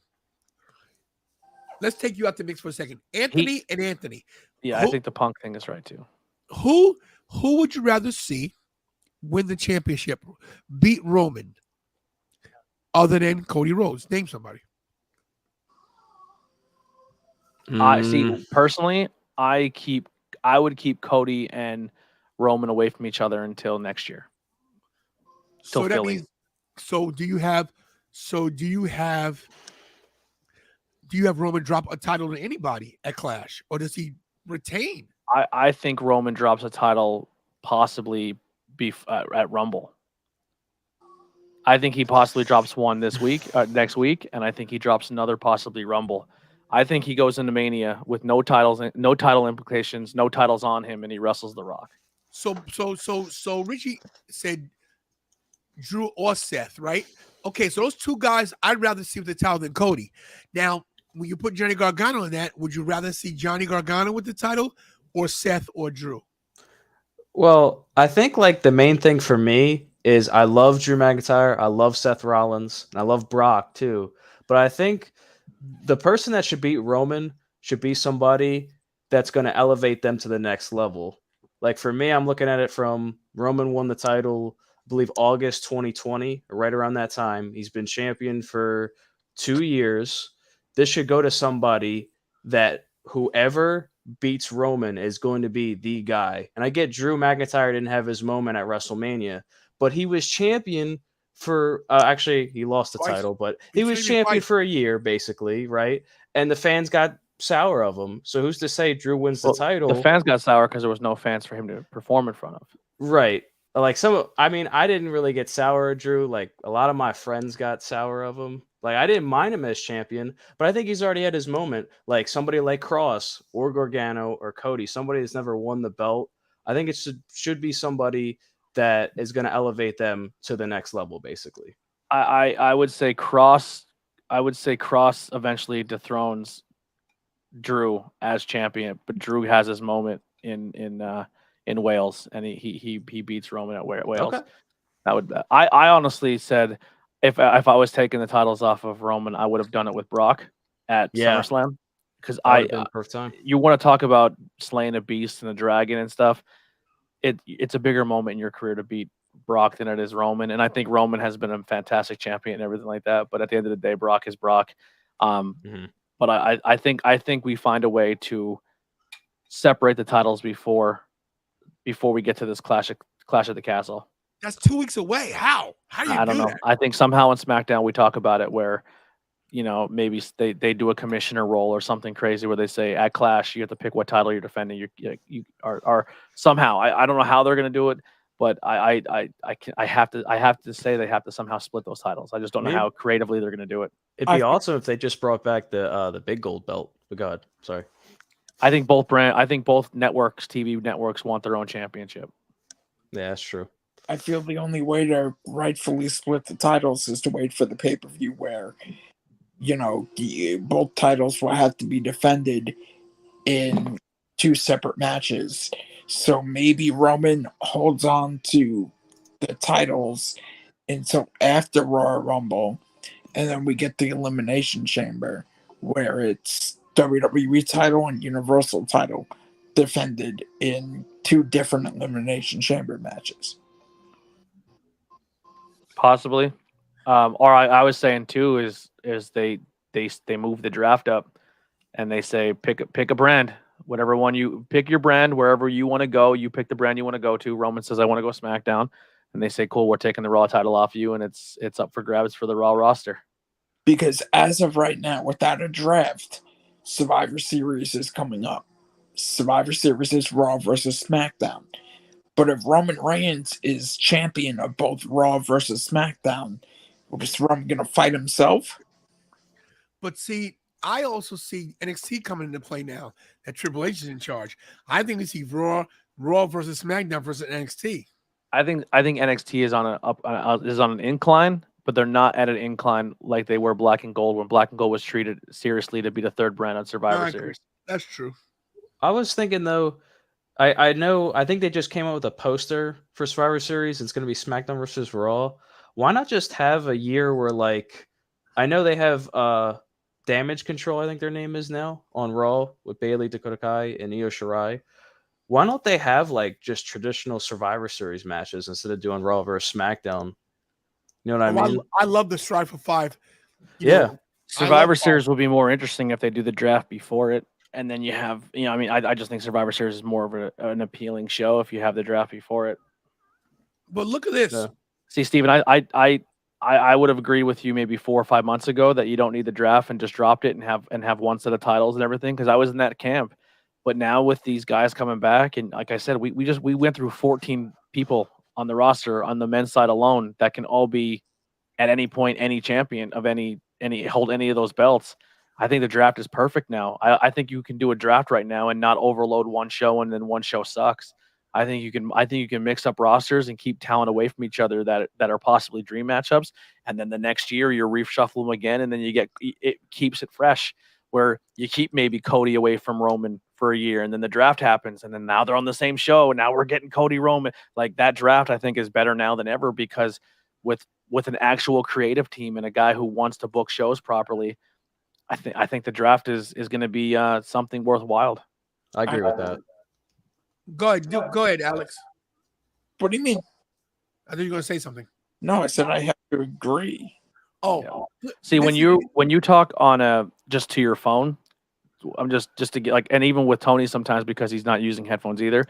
Speaker 7: Let's take you out the mix for a second. Anthony and Anthony.
Speaker 9: Yeah, I think the Punk thing is right too.
Speaker 7: Who would you rather see win the championship, beat Roman? other than Cody Rhodes? Name somebody.
Speaker 9: I see.
Speaker 10: Mm,
Speaker 9: Personally, I would keep Cody and Roman away from each other until next year. Till
Speaker 7: So that
Speaker 9: Philly.
Speaker 7: means. So do you have? So do you have Roman drop a title to anybody at Clash, or does he retain?
Speaker 9: I think Roman drops a title possibly at Rumble. I think he possibly drops one this week, next week, and I think he drops another possibly Rumble. I think he goes into Mania with no titles, no title implications, no titles on him, and he wrestles The Rock.
Speaker 7: So Richie said Drew or Seth, right? Okay, so those two guys, I'd rather see with the title than Cody. Now, when you put Johnny Gargano in that, would you rather see Johnny Gargano with the title or Seth or Drew?
Speaker 10: well, I think like the main thing for me is I love Drew McIntyre, I love Seth Rollins, and I love Brock too. But I think the person that should beat Roman should be somebody that's going to elevate them to the next level. Like for me, I'm looking at it from Roman won the title, I believe August 2020, right around that time. He's been champion for 2 years. This should go to somebody that whoever beats Roman is going to be the guy. And I get Drew McIntyre didn't have his moment at WrestleMania, but he was champion for actually he lost the
Speaker 7: Twice.
Speaker 10: title, but
Speaker 7: He
Speaker 10: he was
Speaker 7: champion
Speaker 10: champion
Speaker 7: twice.
Speaker 10: for a year basically, right? And the fans got sour of him. So who's to say Drew wins the
Speaker 9: Well,
Speaker 10: title?
Speaker 9: the fans got sour because there was no fans for him to perform in front of.
Speaker 10: Right. Like I mean, I didn't really get sour of Drew. Like a lot of my friends got sour of him. Like I didn't mind him as champion, but I think he's already had his moment. Like somebody like Cross or Gargano or Cody, somebody that's never won the belt. I think it should be somebody that is going to elevate them to the next level, basically.
Speaker 9: I would say Cross. I would say Cross eventually dethrones Drew as champion, but Drew has his moment in Wales, and he beats Roman at Wales.
Speaker 10: Okay.
Speaker 9: That would I honestly said if I was taking the titles off of Roman, I would have done it with Brock at
Speaker 10: Yeah.
Speaker 9: SummerSlam because
Speaker 10: That would have been the perfect time.
Speaker 9: you want to talk about slaying a beast and a dragon and stuff. It's a bigger moment in your career to beat Brock than it is Roman, and I think Roman has been a fantastic champion and everything like that. But at the end of the day, Brock is Brock. But I think we find a way to separate the titles before we get to this clash at the castle.
Speaker 7: That's 2 weeks away. How? How do you
Speaker 9: I don't know.
Speaker 7: that?
Speaker 9: I think somehow in SmackDown we talk about it where, maybe they do a commissioner role or something crazy where they say at Clash you have to pick what title you're defending. You are somehow. I don't know how they're going to do it, but I have to say they have to somehow split those titles. I just don't know how creatively they're going to do it.
Speaker 10: It'd be awesome if they just brought back the big gold belt. But God, sorry.
Speaker 9: I think both networks, TV networks, want their own championship.
Speaker 10: Yeah, that's true.
Speaker 8: I feel the only way to rightfully split the titles is to wait for the pay-per-view where, both titles will have to be defended in 2 separate matches. So maybe Roman holds on to the titles until after Royal Rumble, and then we get the Elimination Chamber where it's WWE title and Universal title defended in 2 different Elimination Chamber matches.
Speaker 9: Possibly. Or I was saying too is they move the draft up and they say pick a brand, whatever one you pick your brand, wherever you want to go, you pick the brand you want to go to. Roman says I want to go SmackDown, and they say cool, we're taking the Raw title off you, and it's up for grabs for the Raw roster.
Speaker 8: Because as of right now, without a draft, Survivor Series is coming up. Survivor Series is Raw versus SmackDown. But if Roman Reigns is champion of both Raw versus SmackDown, is Roman going to fight himself?
Speaker 7: But see, I also see NXT coming into play now that Triple H is in charge. I think we see Raw versus SmackDown versus NXT.
Speaker 9: I think NXT is on an incline, but they're not at an incline like they were Black and Gold when Black and Gold was treated seriously to be the 3rd brand on Survivor Series.
Speaker 7: That's true.
Speaker 10: I was thinking though, I think they just came out with a poster for Survivor Series. It's going to be SmackDown versus Raw. Why not just have a year where I know they have Damage Control, I think their name is now, on Raw with Bayley, Dakota Kai, and Io Shirai. Why don't they have just traditional Survivor Series matches instead of doing Raw versus SmackDown? You know what I mean?
Speaker 7: I love the strive for 5.
Speaker 10: Yeah.
Speaker 9: Survivor Series will be more interesting if they do the draft before it, and then you have, I mean, I just think Survivor Series is more of an appealing show if you have the draft before it.
Speaker 7: But look at this.
Speaker 10: Yeah.
Speaker 9: See, Steven, I would have agreed with you maybe 4 or 5 months ago that you don't need the draft and just dropped it and have one set of titles and everything, because I was in that camp. But now with these guys coming back, and like I said, we went through 14 people on the roster on the men's side alone that can all be at any point any champion of any hold any of those belts. I think the draft is perfect now. I think you can do a draft right now and not overload one show and then one show sucks. I think you can mix up rosters and keep talent away from each other that are possibly dream matchups, and then the next year you reshuffle them again, and then it keeps it fresh. Where you keep maybe Cody away from Roman for a year, and then the draft happens, and then now they're on the same show, and now we're getting Cody Roman. Like, that draft, I think, is better now than ever, because with an actual creative team and a guy who wants to book shows properly, I think the draft is going to be something worthwhile.
Speaker 10: I agree with that.
Speaker 7: Go ahead, Alex.
Speaker 8: What do you mean?
Speaker 7: I thought you were going to say something.
Speaker 8: No, I said I have to agree.
Speaker 7: Oh,
Speaker 9: See, when you talk on just to your phone, I'm just to get, like, and even with Tony sometimes, because he's not using headphones either,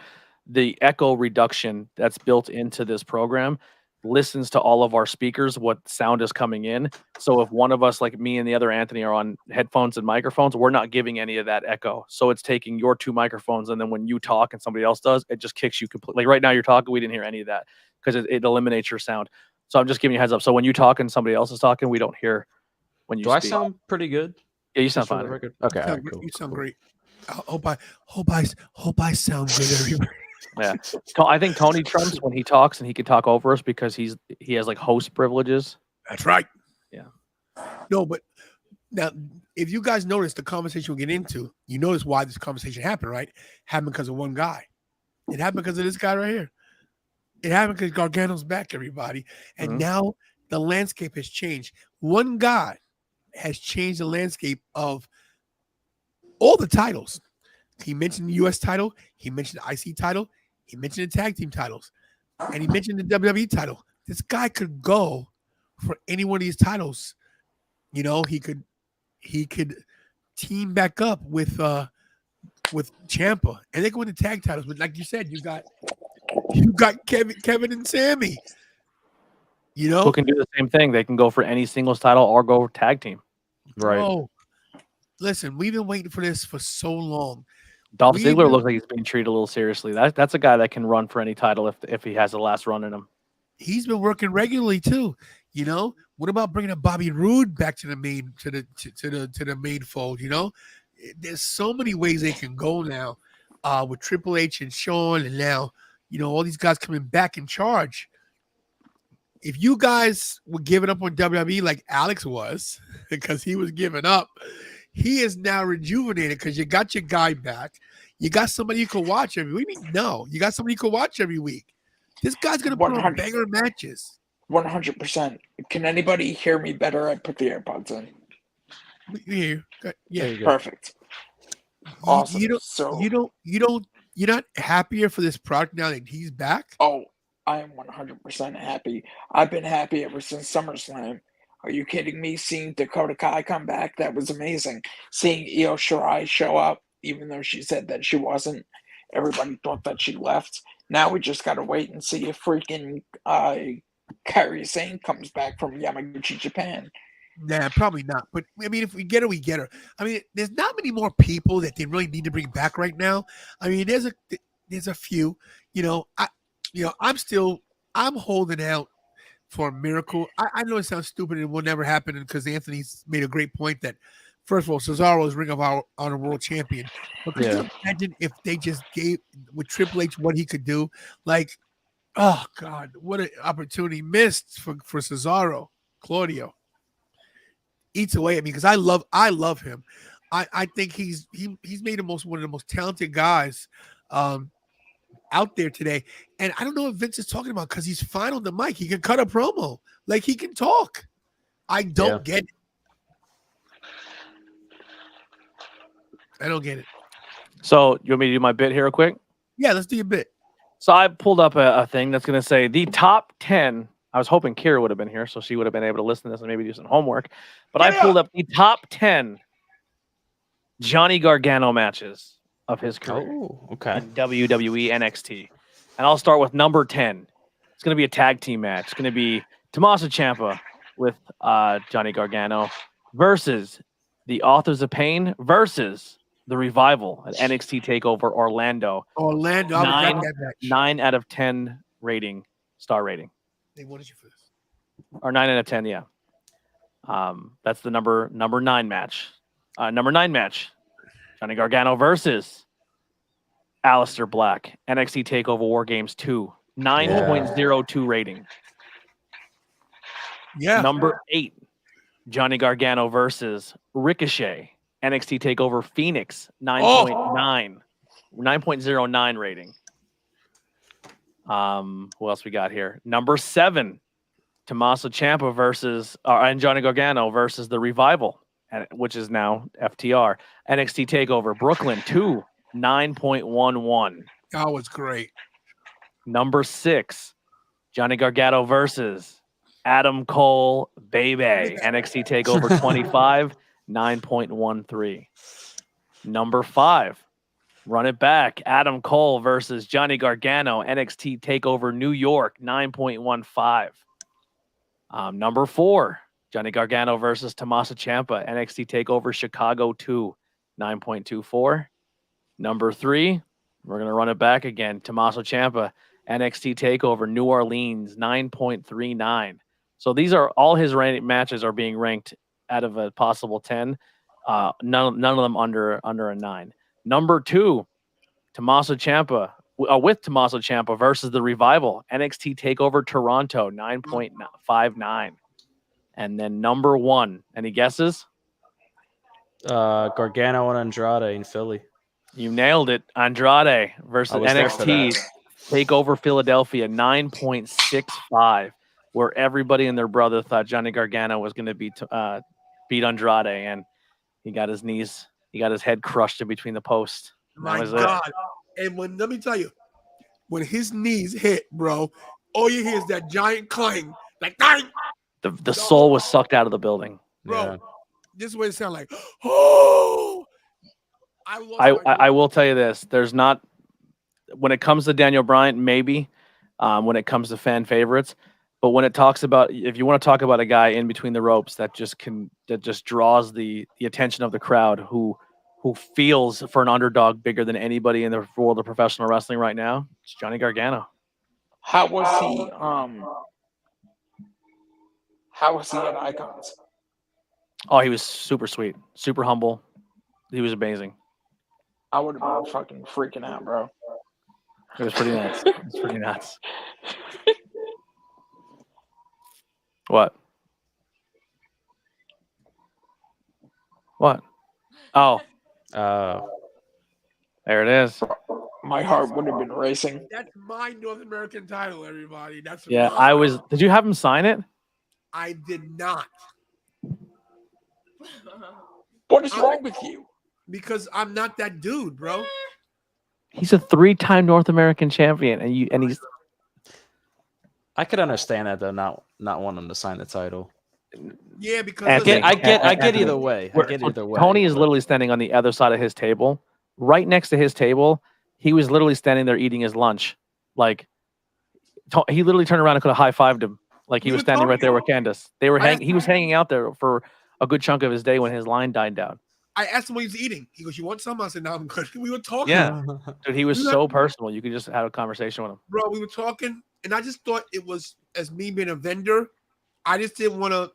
Speaker 9: the echo reduction that's built into this program listens to all of our speakers, what sound is coming in. So if one of us, like me and the other Anthony, are on headphones and microphones, we're not giving any of that echo. So it's taking your 2 microphones, and then when you talk and somebody else does, it just kicks you completely. Like right now you're talking, we didn't hear any of that because it eliminates your sound. So I'm just giving you a heads up. So when you talk and somebody else is talking, we don't hear when you
Speaker 10: Do I
Speaker 9: speak.
Speaker 10: sound pretty good?
Speaker 9: Yeah, you sound
Speaker 10: Just for the
Speaker 9: fine.
Speaker 10: record? Okay, all right, cool.
Speaker 7: You sound great. I hope I sound good, everybody.
Speaker 9: Yeah, I think Tony trumps when he talks, and he can talk over us because he has like host privileges.
Speaker 7: That's right.
Speaker 9: Yeah.
Speaker 7: No, but now, if you guys notice the conversation we get into, you notice why this conversation happened, right? Happened because of one guy. It happened because of this guy right here. It happened because Gargano's back, everybody. And now the landscape has changed. One guy has changed the landscape of all the titles. He mentioned the U.S. title. He mentioned the IC title. He mentioned the tag team titles. And he mentioned the WWE title. This guy could go for any one of these titles. You know, he could team back up with Ciampa, and they go into tag titles. But like you said, you got Kevin and Sammy. You know,
Speaker 9: who can do the same thing. They can go for any singles title or go tag team.
Speaker 10: Right.
Speaker 7: Oh, listen, we've been waiting for this for so long.
Speaker 9: Dolph Ziggler looks like he's being treated a little seriously. That's a guy that can run for any title if he has the last run in him.
Speaker 7: He's been working regularly too. You know, what about bringing a Bobby Roode back to the main to the main fold? You know, there's so many ways they can go now with Triple H and Shawn, and now all these guys coming back in charge. If you guys were giving up on WWE like Alex was, because he was giving up, he is now rejuvenated because you got your guy back. You got somebody you can watch every week. No, you got somebody you can watch every week. This guy's going to put on banger matches.
Speaker 8: 100%. Can anybody hear me better? I put the AirPods in.
Speaker 7: Yeah,
Speaker 8: perfect. Awesome.
Speaker 7: You're not happier for this product now that he's back?
Speaker 8: Oh, I am 100% happy. I've been happy ever since SummerSlam. Are you kidding me? Seeing Dakota Kai come back, that was amazing. Seeing Io Shirai show up, even though she said that she wasn't, everybody thought that she left. Now we just got to wait and see if freaking Kairi Sane comes back from Yamaguchi, Japan.
Speaker 7: Nah, probably not. But I mean, if we get her, we get her. I mean, there's not many more people that they really need to bring back right now. I mean, there's a few. I'm holding out for a miracle. I know it sounds stupid and it will never happen because Anthony's made a great point that, first of all, Cesaro is Ring of Honor World Champion. But could you imagine if they just gave with Triple H what he could do? Like, oh God, what an opportunity missed for Cesaro. Claudio eats away at me because I love him. I think he's made one of the most talented guys out there today. And I don't know what Vince is talking about because he's fine on the mic. He can cut a promo. Like, he can talk. I don't get it. I don't get it.
Speaker 9: So you want me to do my bit here real quick?
Speaker 7: Yeah, let's do your bit.
Speaker 9: So I pulled up a thing that's going to say the top 10 I was hoping Kira would have been here, so she would have been able to listen to this and maybe do some homework. But I pulled up the top 10 Johnny Gargano matches of his career in WWE NXT. And I'll start with number 10. It's going to be a tag team match. It's going to be Tommaso Ciampa with Johnny Gargano versus the Authors of Pain versus the Revival at NXT TakeOver Orlando.
Speaker 7: Orlando, I was at that match.
Speaker 9: 9 out of 10 rating, star rating.
Speaker 7: They wanted you for this.
Speaker 9: Or 9 out of 10, yeah. That's the number 9 match. Number 9 match, Johnny Gargano versus Aleister Black, NXT TakeOver War Games 2, 9.02 rating.
Speaker 7: Yeah.
Speaker 9: Number 8, Johnny Gargano versus Ricochet, NXT TakeOver Phoenix, 9.09 rating. Who else we got here? Number 7, Tommaso Ciampa versus and Johnny Gargano versus the Revival, which is now FTR. NXT TakeOver Brooklyn 2, 9.11.
Speaker 7: That was great.
Speaker 9: Number 6, Johnny Gargano versus Adam Cole, baby. NXT TakeOver 25, 9.13. Number 5, run it back. Adam Cole versus Johnny Gargano, NXT TakeOver New York, 9.15. Number 4, Johnny Gargano versus Tommaso Ciampa, NXT TakeOver Chicago 2, 9.24. Number 3, we're going to run it back again. Tommaso Ciampa, NXT TakeOver New Orleans, 9.39. So these are all his matches are being ranked out of a possible 10. None of them under a 9. Number 2, Tommaso Ciampa with Tommaso Ciampa versus the Revival, NXT TakeOver Toronto, 9.59. And then number 1, any guesses?
Speaker 10: Gargano and Andrade in Philly.
Speaker 9: You nailed it. Andrade versus NXT TakeOver Philadelphia, 9.65, where everybody and their brother thought Johnny Gargano was going to beat Andrade, and he got his head crushed in between the posts.
Speaker 7: My God. And let me tell you, when his knees hit, bro, all you hear is that giant clang. Like, dang!
Speaker 9: The soul was sucked out of the building.
Speaker 7: Bro, this is what it sounded like. Oh!
Speaker 9: I will tell you this. There's not, when it comes to Daniel Bryan, maybe, when it comes to fan favorites, but when it talks about, if you want to talk about a guy in between the ropes that just draws the attention of the crowd, who feels for an underdog bigger than anybody in the world of professional wrestling right now, it's Johnny Gargano.
Speaker 8: How was he at Icons?
Speaker 9: Oh, he was super sweet, super humble. He was amazing.
Speaker 8: I would have been fucking freaking out, bro.
Speaker 9: It was pretty nuts. It was pretty nuts. What? What? Oh. There it is.
Speaker 8: My heart would have been racing.
Speaker 7: That's my North American title, everybody. That's
Speaker 9: Yeah,
Speaker 7: mine.
Speaker 9: Did you have him sign it?
Speaker 7: I did not.
Speaker 8: What is wrong with you?
Speaker 7: Because I'm not that dude, bro.
Speaker 9: He's a 3-time North American champion, and he's.
Speaker 10: I could understand that though, not wanting to sign the title.
Speaker 7: Yeah, because
Speaker 10: I get either way. I get either way.
Speaker 9: Tony is literally standing on the other side of his table, right next to his table. He was literally standing there eating his lunch. Like, he literally turned around and could have high-fived him. Like he was standing right there with Candace. He was hanging out there for a good chunk of his day when his line died down.
Speaker 7: I asked him what he was eating. He goes, "You want some?" I said, "No, I'm good." We were talking.
Speaker 9: Yeah, dude, he was so personal. You could just have a conversation with him.
Speaker 7: Bro, we were talking, and I just thought it was, as me being a vendor, I just didn't want to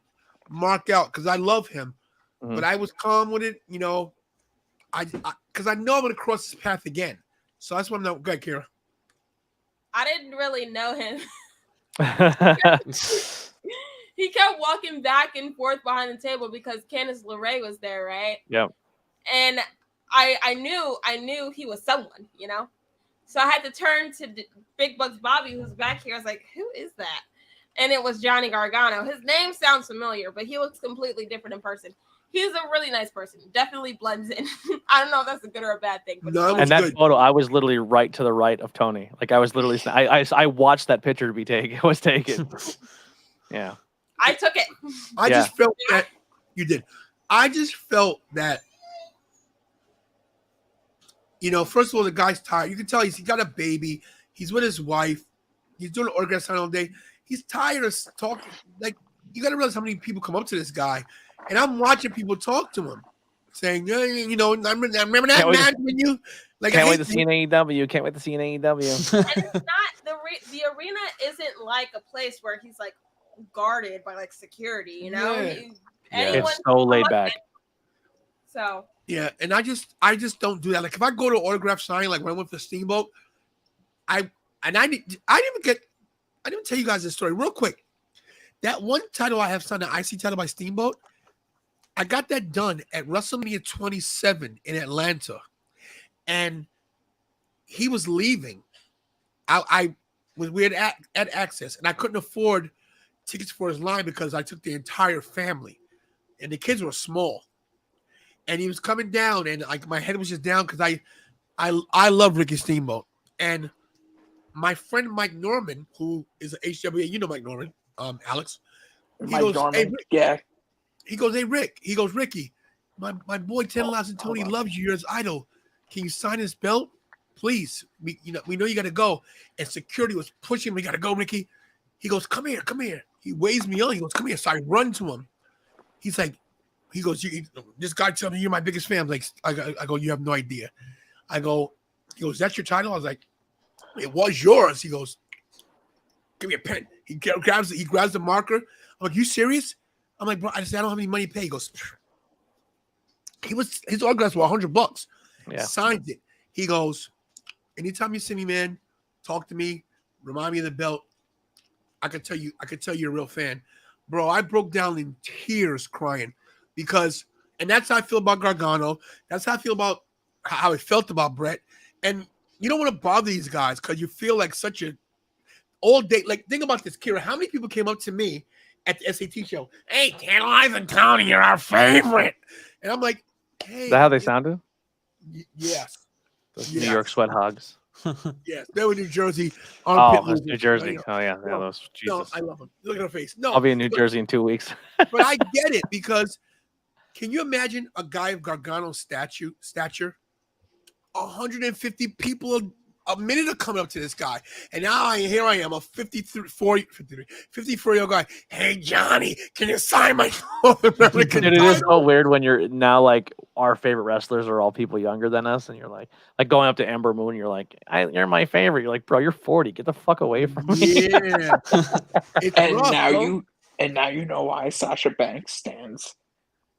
Speaker 7: mark out because I love him.
Speaker 9: Mm-hmm.
Speaker 7: But I was calm with it, you know. Because I know I'm going to cross this path again. So that's what I'm not. Go ahead, Kira.
Speaker 5: I didn't really know him. He kept walking back and forth behind the table because Candice LeRae was there, right?
Speaker 9: Yep.
Speaker 5: And I knew he was someone, you know? So I had to turn to Big Bucks Bobby, who's back here. I was like, who is that? And it was Johnny Gargano. His name sounds familiar, but he looks completely different in person. He's a really nice person. Definitely blends in. I don't know if that's a good or a bad thing. But
Speaker 9: and that photo, I was literally right to the right of Tony. Like I was literally, I watched that picture be taken. It was taken. Yeah.
Speaker 5: I took it.
Speaker 7: I
Speaker 9: Yeah.
Speaker 7: just felt that you did. I just felt that, first of all, the guy's tired. You can tell he's got a baby. He's with his wife. He's doing an autograph sign all day. He's tired of talking. Like, you got to realize how many people come up to this guy. And I'm watching people talk to him, saying, I remember that match when you. Like,
Speaker 9: Can't wait to see an AEW. Can't wait to see an AEW.
Speaker 5: And it's not the arena isn't like a place where he's like guarded by like security,
Speaker 7: Yeah.
Speaker 9: It's so laid back.
Speaker 5: So
Speaker 7: yeah, and I just don't do that. Like, if I go to an autograph signing, like when I went for Steamboat, I didn't even tell you guys this story real quick. That one title I have signed, the IC title by Steamboat, I got that done at WrestleMania 27 in Atlanta, and he was leaving. We had access, and I couldn't afford tickets for his line because I took the entire family, and the kids were small. And he was coming down, and like my head was just down because I love Ricky Steamboat, and my friend Mike Norman, who is an HWA, you know Mike Norman, Alex.
Speaker 8: Mike Norman, yeah.
Speaker 7: He goes, hey Rick. He goes, Ricky, my boy Tantalizing Tony loves you. You're his idol. Can you sign his belt, please? We know you got to go. And security was pushing me. Got to go, Ricky. He goes, come here. He waves me on. He goes, come here. So I run to him. He's like, he goes, this guy told me you're my biggest fan. I'm like, I go, you have no idea. He goes, that's your title? I was like, it was yours. He goes, give me a pen. He grabs the marker. I'm like, you serious? I'm like, bro, I don't have any money to pay. He goes, his autographs were $100.
Speaker 9: Yeah.
Speaker 7: Signed it. He goes, anytime you see me, man, talk to me, remind me of the belt. I could tell you're a real fan. Bro, I broke down in tears crying because, and that's how I feel about Gargano. That's how I feel about how I felt about Brett. And you don't want to bother these guys because you feel like such a all day. Like, think about this, Kira. How many people came up to me at the SAT show? Hey, Tantalizing Tony, you're our favorite. And I'm like, hey.
Speaker 9: Is that how they sounded?
Speaker 7: Yes.
Speaker 9: Those New York sweat hogs.
Speaker 7: Yes, they were New Jersey.
Speaker 9: It's New Jersey. Oh yeah, those. Jesus.
Speaker 7: No, I love them. Look at her face. No,
Speaker 9: I'll be in New Jersey in 2 weeks.
Speaker 7: But I get it because can you imagine a guy of Gargano's stature? 150 people a minute are coming up to this guy, and now here I am, a 54-year-old guy. Hey Johnny, can you sign my American
Speaker 9: Dude, it is so weird when you're now like our favorite wrestlers are all people younger than us, and you're like going up to Ember Moon, you're like, you're my favorite. You're like, bro, you're 40. Get the fuck away from me.
Speaker 7: Yeah.
Speaker 8: And now you know why Sasha Banks stands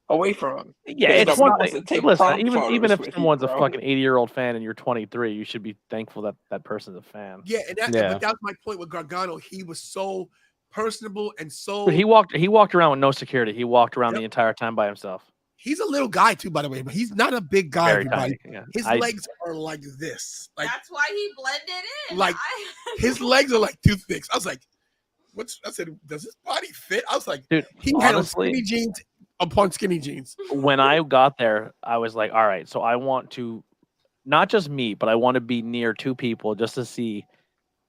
Speaker 8: away from him.
Speaker 9: Yeah,
Speaker 8: There's
Speaker 9: it's
Speaker 8: no
Speaker 9: one
Speaker 8: ones
Speaker 9: thing.
Speaker 8: that take
Speaker 9: Listen,
Speaker 8: prom
Speaker 9: even
Speaker 8: photos
Speaker 9: if
Speaker 8: with you,
Speaker 9: someone's a
Speaker 8: bro.
Speaker 9: fucking 80-year-old fan and you're 23, you should be thankful that that person's a fan.
Speaker 7: Yeah, and but that's my point with Gargano. He was so personable and so.
Speaker 9: He walked around with no security. He walked around the entire time by himself.
Speaker 7: He's a little guy too, by the way, but he's not a big guy.
Speaker 9: Very
Speaker 7: Everybody,
Speaker 9: tiny, yeah.
Speaker 7: His legs are like this. Like
Speaker 5: that's why he blended in.
Speaker 7: like his legs are like toothpicks. I was like, I said, does his body fit? I was like,
Speaker 9: dude,
Speaker 7: he had on skinny jeans upon skinny jeans.
Speaker 9: When I got there, I was like, all right, so I want to not just meet, but I want to be near two people just to see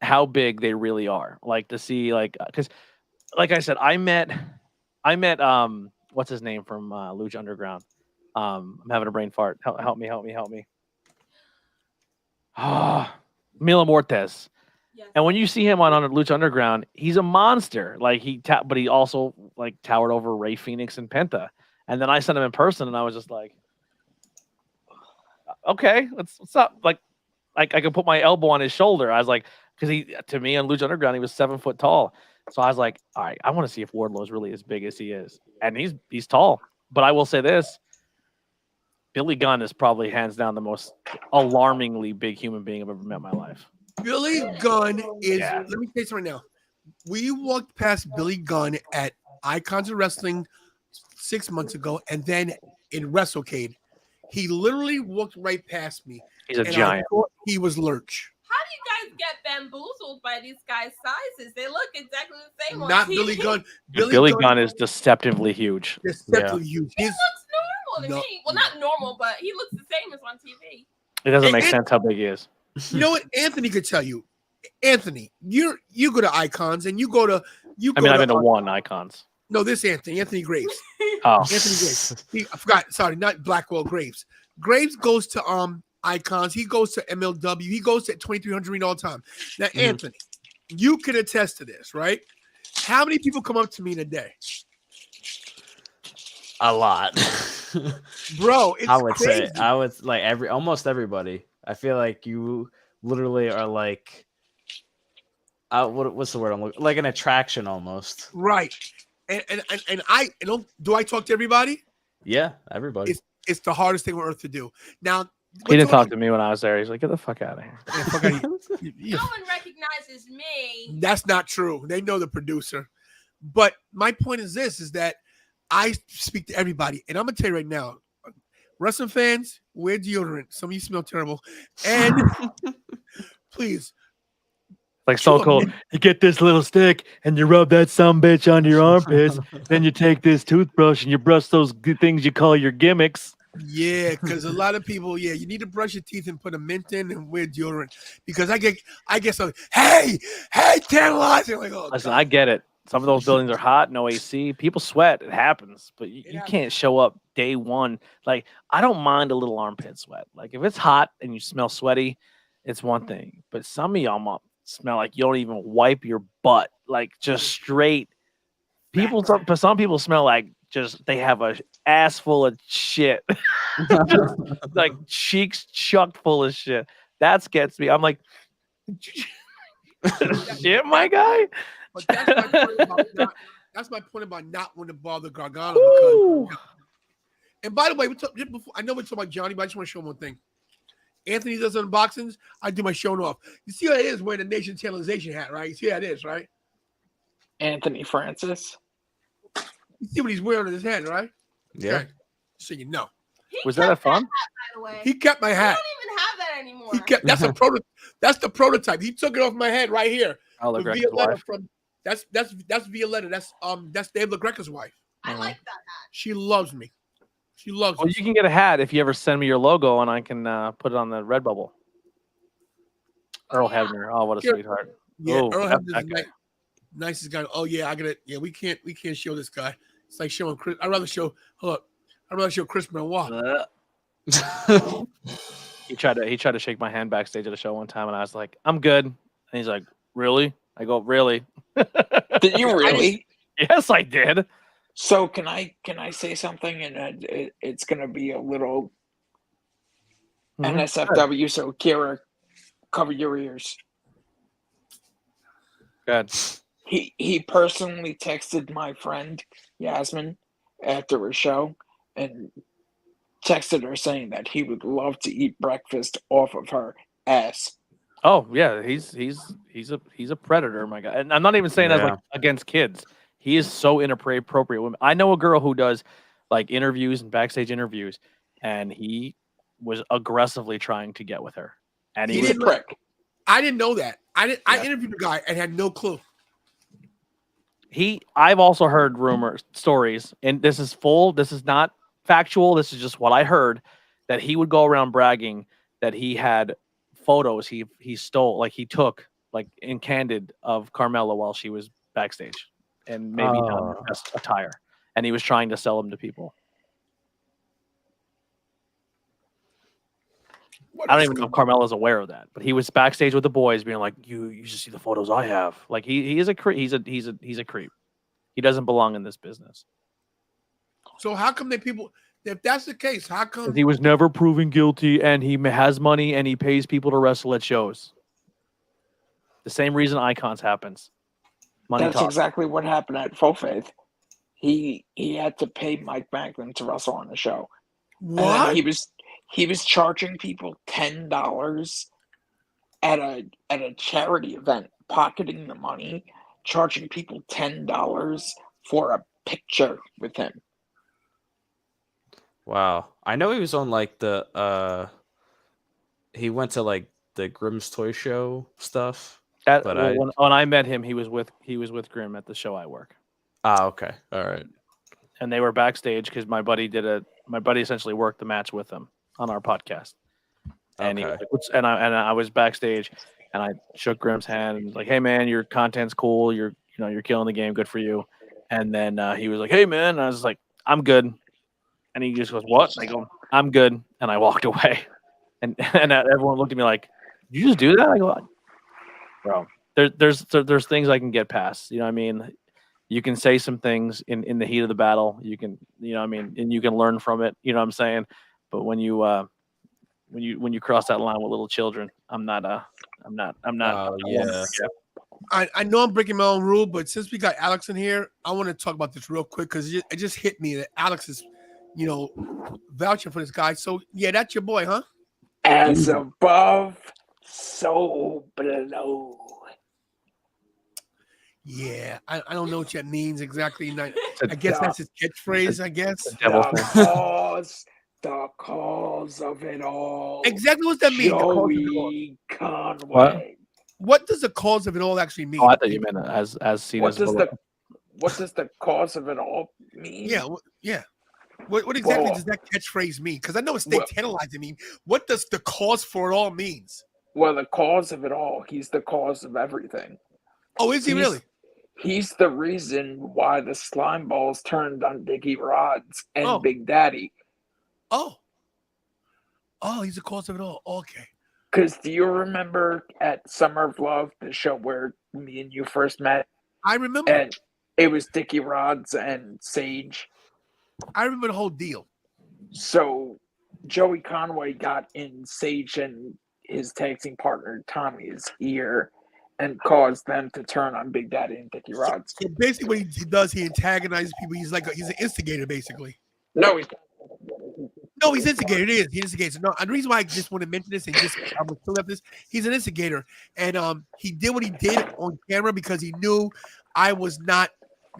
Speaker 9: how big they really are. Like to see, like, because, like I said, I met, what's his name from Lucha Underground? I'm having a brain fart. Help me. Mila Mortes.
Speaker 5: Yes.
Speaker 9: And when you see him on Lucha Underground, he's a monster. Like but he also like towered over Ray Phoenix and Penta. And then I sent him in person, and I was just like, okay, what's up? Like I could put my elbow on his shoulder. I was like, because to me on Lucha Underground, he was 7 foot tall. So I was like, all right, I want to see if Wardlow is really as big as he is, and he's tall. But I will say this: Billy Gunn is probably hands down the most alarmingly big human being I've ever met in my life. Billy Gunn is, let me say something now. We walked past Billy Gunn at Icons of Wrestling 6 months ago, and then in WrestleCade. He literally walked right past me. He's a giant.
Speaker 7: I thought he was Lurch.
Speaker 5: How do you guys get bamboozled by these guys' sizes? They look exactly the same on
Speaker 7: Not
Speaker 5: TV.
Speaker 7: Billy Gunn.
Speaker 9: Billy Gunn is deceptively huge.
Speaker 7: Deceptively huge.
Speaker 5: He looks normal to me. Well, not normal, but he looks the same as on TV.
Speaker 9: It doesn't make sense how big he is.
Speaker 7: You know what Anthony could tell you? Anthony, you go to Icons and you go to
Speaker 9: I mean, I've been to one Icons.
Speaker 7: No, this Anthony Graves.
Speaker 9: Oh,
Speaker 7: Anthony Graves. I forgot. Sorry, not Blackwell. Graves. Graves goes to Icons. He goes to MLW. He goes to 2300 Arena all the time. Now, Anthony, you can attest to this, right? How many people come up to me in a day?
Speaker 10: A lot.
Speaker 7: Bro, it's
Speaker 10: I would
Speaker 7: crazy.
Speaker 10: say I would like almost everybody. I feel like you literally are like what's the word I'm looking like an attraction almost.
Speaker 7: Right. And I don't do I talk to everybody?
Speaker 10: Yeah, everybody.
Speaker 7: It's the hardest thing on earth to do. Now
Speaker 9: he didn't talk to me when I was there. He's like, "Get the fuck out of here."
Speaker 7: Yeah, fuck out of
Speaker 5: No one recognizes me.
Speaker 7: That's not true. They know the producer. But my point is this: is that I speak to everybody, and I'm gonna tell you right now, wrestling fans, wear deodorant. Some of you smell terrible, and please.
Speaker 9: Like so cool. You get this little stick and you rub that sumbitch on your armpits. Then you take this toothbrush and you brush those good things you call your gimmicks.
Speaker 7: Yeah, because a lot of people, you need to brush your teeth and put a mint in and wear deodorant. Because I get something. Hey, tantalizing. Like, oh,
Speaker 9: Listen,
Speaker 7: God.
Speaker 9: I get it. Some of those buildings are hot, no AC. People sweat. It happens. But you can't show up day one. Like, I don't mind a little armpit sweat. Like, if it's hot and you smell sweaty, it's one thing. But some of y'all smell like you don't even wipe your butt. Like, just straight. Some people smell like just they have a ass full of shit. Just, like, cheeks chucked full of shit. That gets me. I'm like, shit, my guy.
Speaker 7: But that's my point about not wanting to bother Gargano. Because, and by the way, I know we're talking about Johnny, but I just want to show him one thing. Anthony does unboxings. I do my showing off. You see how it is wearing the Nation Channelization hat, right? You see how it is, right?
Speaker 8: Anthony Francis.
Speaker 7: You see what he's wearing on his head, right?
Speaker 10: Yeah.
Speaker 7: Okay. So you know.
Speaker 9: Was that a fun?
Speaker 5: By the way,
Speaker 7: He kept my hat.
Speaker 5: I don't even have that anymore.
Speaker 7: That's the prototype. He took it off my head right here.
Speaker 9: Oh, look,
Speaker 7: Violetta from that's Violetta. That's Dave LaGreca's wife.
Speaker 5: I like that hat.
Speaker 7: She loves me. She loves
Speaker 9: Well,
Speaker 7: me.
Speaker 9: you can get a hat if you ever send me your logo, and I can put it on the Redbubble. Earl Hebner. Oh, what a sweetheart.
Speaker 7: Yeah,
Speaker 9: Oh,
Speaker 7: Earl
Speaker 9: that
Speaker 7: Hebner's
Speaker 9: guy.
Speaker 7: nicest guy. Oh yeah, we can't show this guy. It's like showing Chris. I'd rather show Chris Benoit.
Speaker 9: He tried to shake my hand backstage at a show one time, and I was like, "I'm good." And he's like, "Really?" I go, "Really?"
Speaker 8: Did you really?
Speaker 9: Yes, I did.
Speaker 8: So can I say something? And it's gonna be a little NSFW. So Kira, cover your ears.
Speaker 9: Good.
Speaker 8: He personally texted my friend Yasmin after a show and texted her saying that he would love to eat breakfast off of her ass.
Speaker 9: Oh yeah, he's a predator, my God. And I'm not even saying that like against kids. He is so inappropriate. Women. I know a girl who does like interviews and backstage interviews, and he was aggressively trying to get with her. And he was a prick.
Speaker 7: I didn't know that. I interviewed the guy and had no clue.
Speaker 9: I've also heard stories, and this is not factual. This is just what I heard, that he would go around bragging that he had photos he stole, like he took, like in candid of Carmella while she was backstage, and maybe not in her best attire, and he was trying to sell them to people. I don't even know if Carmella's aware of that, but he was backstage with the boys, being like, "You should see the photos I have." Like he is a creep. He's a creep. He doesn't belong in this business.
Speaker 7: So how come if that's the case, how come
Speaker 9: he was never proven guilty, and he has money, and he pays people to wrestle at shows? The same reason Icons happens. Money
Speaker 8: That's
Speaker 9: talks.
Speaker 8: exactly what happened at Full Faith. He had to pay Mike Macklin to wrestle on the show.
Speaker 7: What?
Speaker 8: And he was charging people $10 at a charity event, pocketing the money, charging people $10 for a picture with him.
Speaker 10: Wow. I know he was on like he went to like the Grimm's Toy Show stuff.
Speaker 9: When I met him, he was with Grimm at the show I work.
Speaker 10: Ah, okay. All right.
Speaker 9: And they were backstage because my buddy essentially worked the match with them on our podcast. And
Speaker 10: okay.
Speaker 9: I was backstage, and I shook Grim's hand and was like, "Hey man, your content's cool. You're killing the game. Good for you." And then he was like, "Hey man," and I was like, "I'm good." And he just goes, "What?" And I go, "I'm good," and I walked away. And everyone looked at me like, "Did you just do that?" I go, "Bro, there's things I can get past. You know what I mean? You can say some things in the heat of the battle. You can, you know what I mean, and you can learn from it. You know what I'm saying? But when you cross that line with little children, I'm not.
Speaker 10: Yeah.
Speaker 7: I know I'm breaking my own rule, but since we got Alex in here, I want to talk about this real quick because it just hit me that Alex is, vouching for this guy. So yeah, that's your boy, huh?
Speaker 8: As above, so below.
Speaker 7: Yeah, I don't know what that means exactly. I guess that's his catchphrase. I guess
Speaker 8: The cause of it all.
Speaker 7: exactly what that means. The cause of it all.
Speaker 8: Joey Conway.
Speaker 7: What does the cause of it all actually mean?
Speaker 9: Oh, I thought you meant as seen
Speaker 8: What
Speaker 9: as
Speaker 8: does
Speaker 9: below.
Speaker 8: what does the cause of it all mean?
Speaker 7: Yeah, yeah. What exactly does that catchphrase mean? Because I know it's stay tantalizing mean. What does the cause for it all means?
Speaker 8: Well, the cause of it all. He's the cause of everything.
Speaker 7: Oh, is he really?
Speaker 8: He's the reason why the slime balls turned on Dickie Rods and Big Daddy.
Speaker 7: Oh, he's the cause of it all. Okay.
Speaker 8: Because do you remember at Summer of Love, the show where me and you first met?
Speaker 7: I remember.
Speaker 8: And it was Dickie Rods and Sage.
Speaker 7: I remember the whole deal.
Speaker 8: So Joey Conway got in Sage and his tag team partner Tommy's ear and caused them to turn on Big Daddy and Dickie Rods.
Speaker 7: So basically what he does, he antagonizes people. He's an instigator, basically.
Speaker 8: No,
Speaker 7: he's instigator. It is. He instigates. No, the reason why I just want to mention this and I'm still left this, he's an instigator. And he did what he did on camera because he knew I was not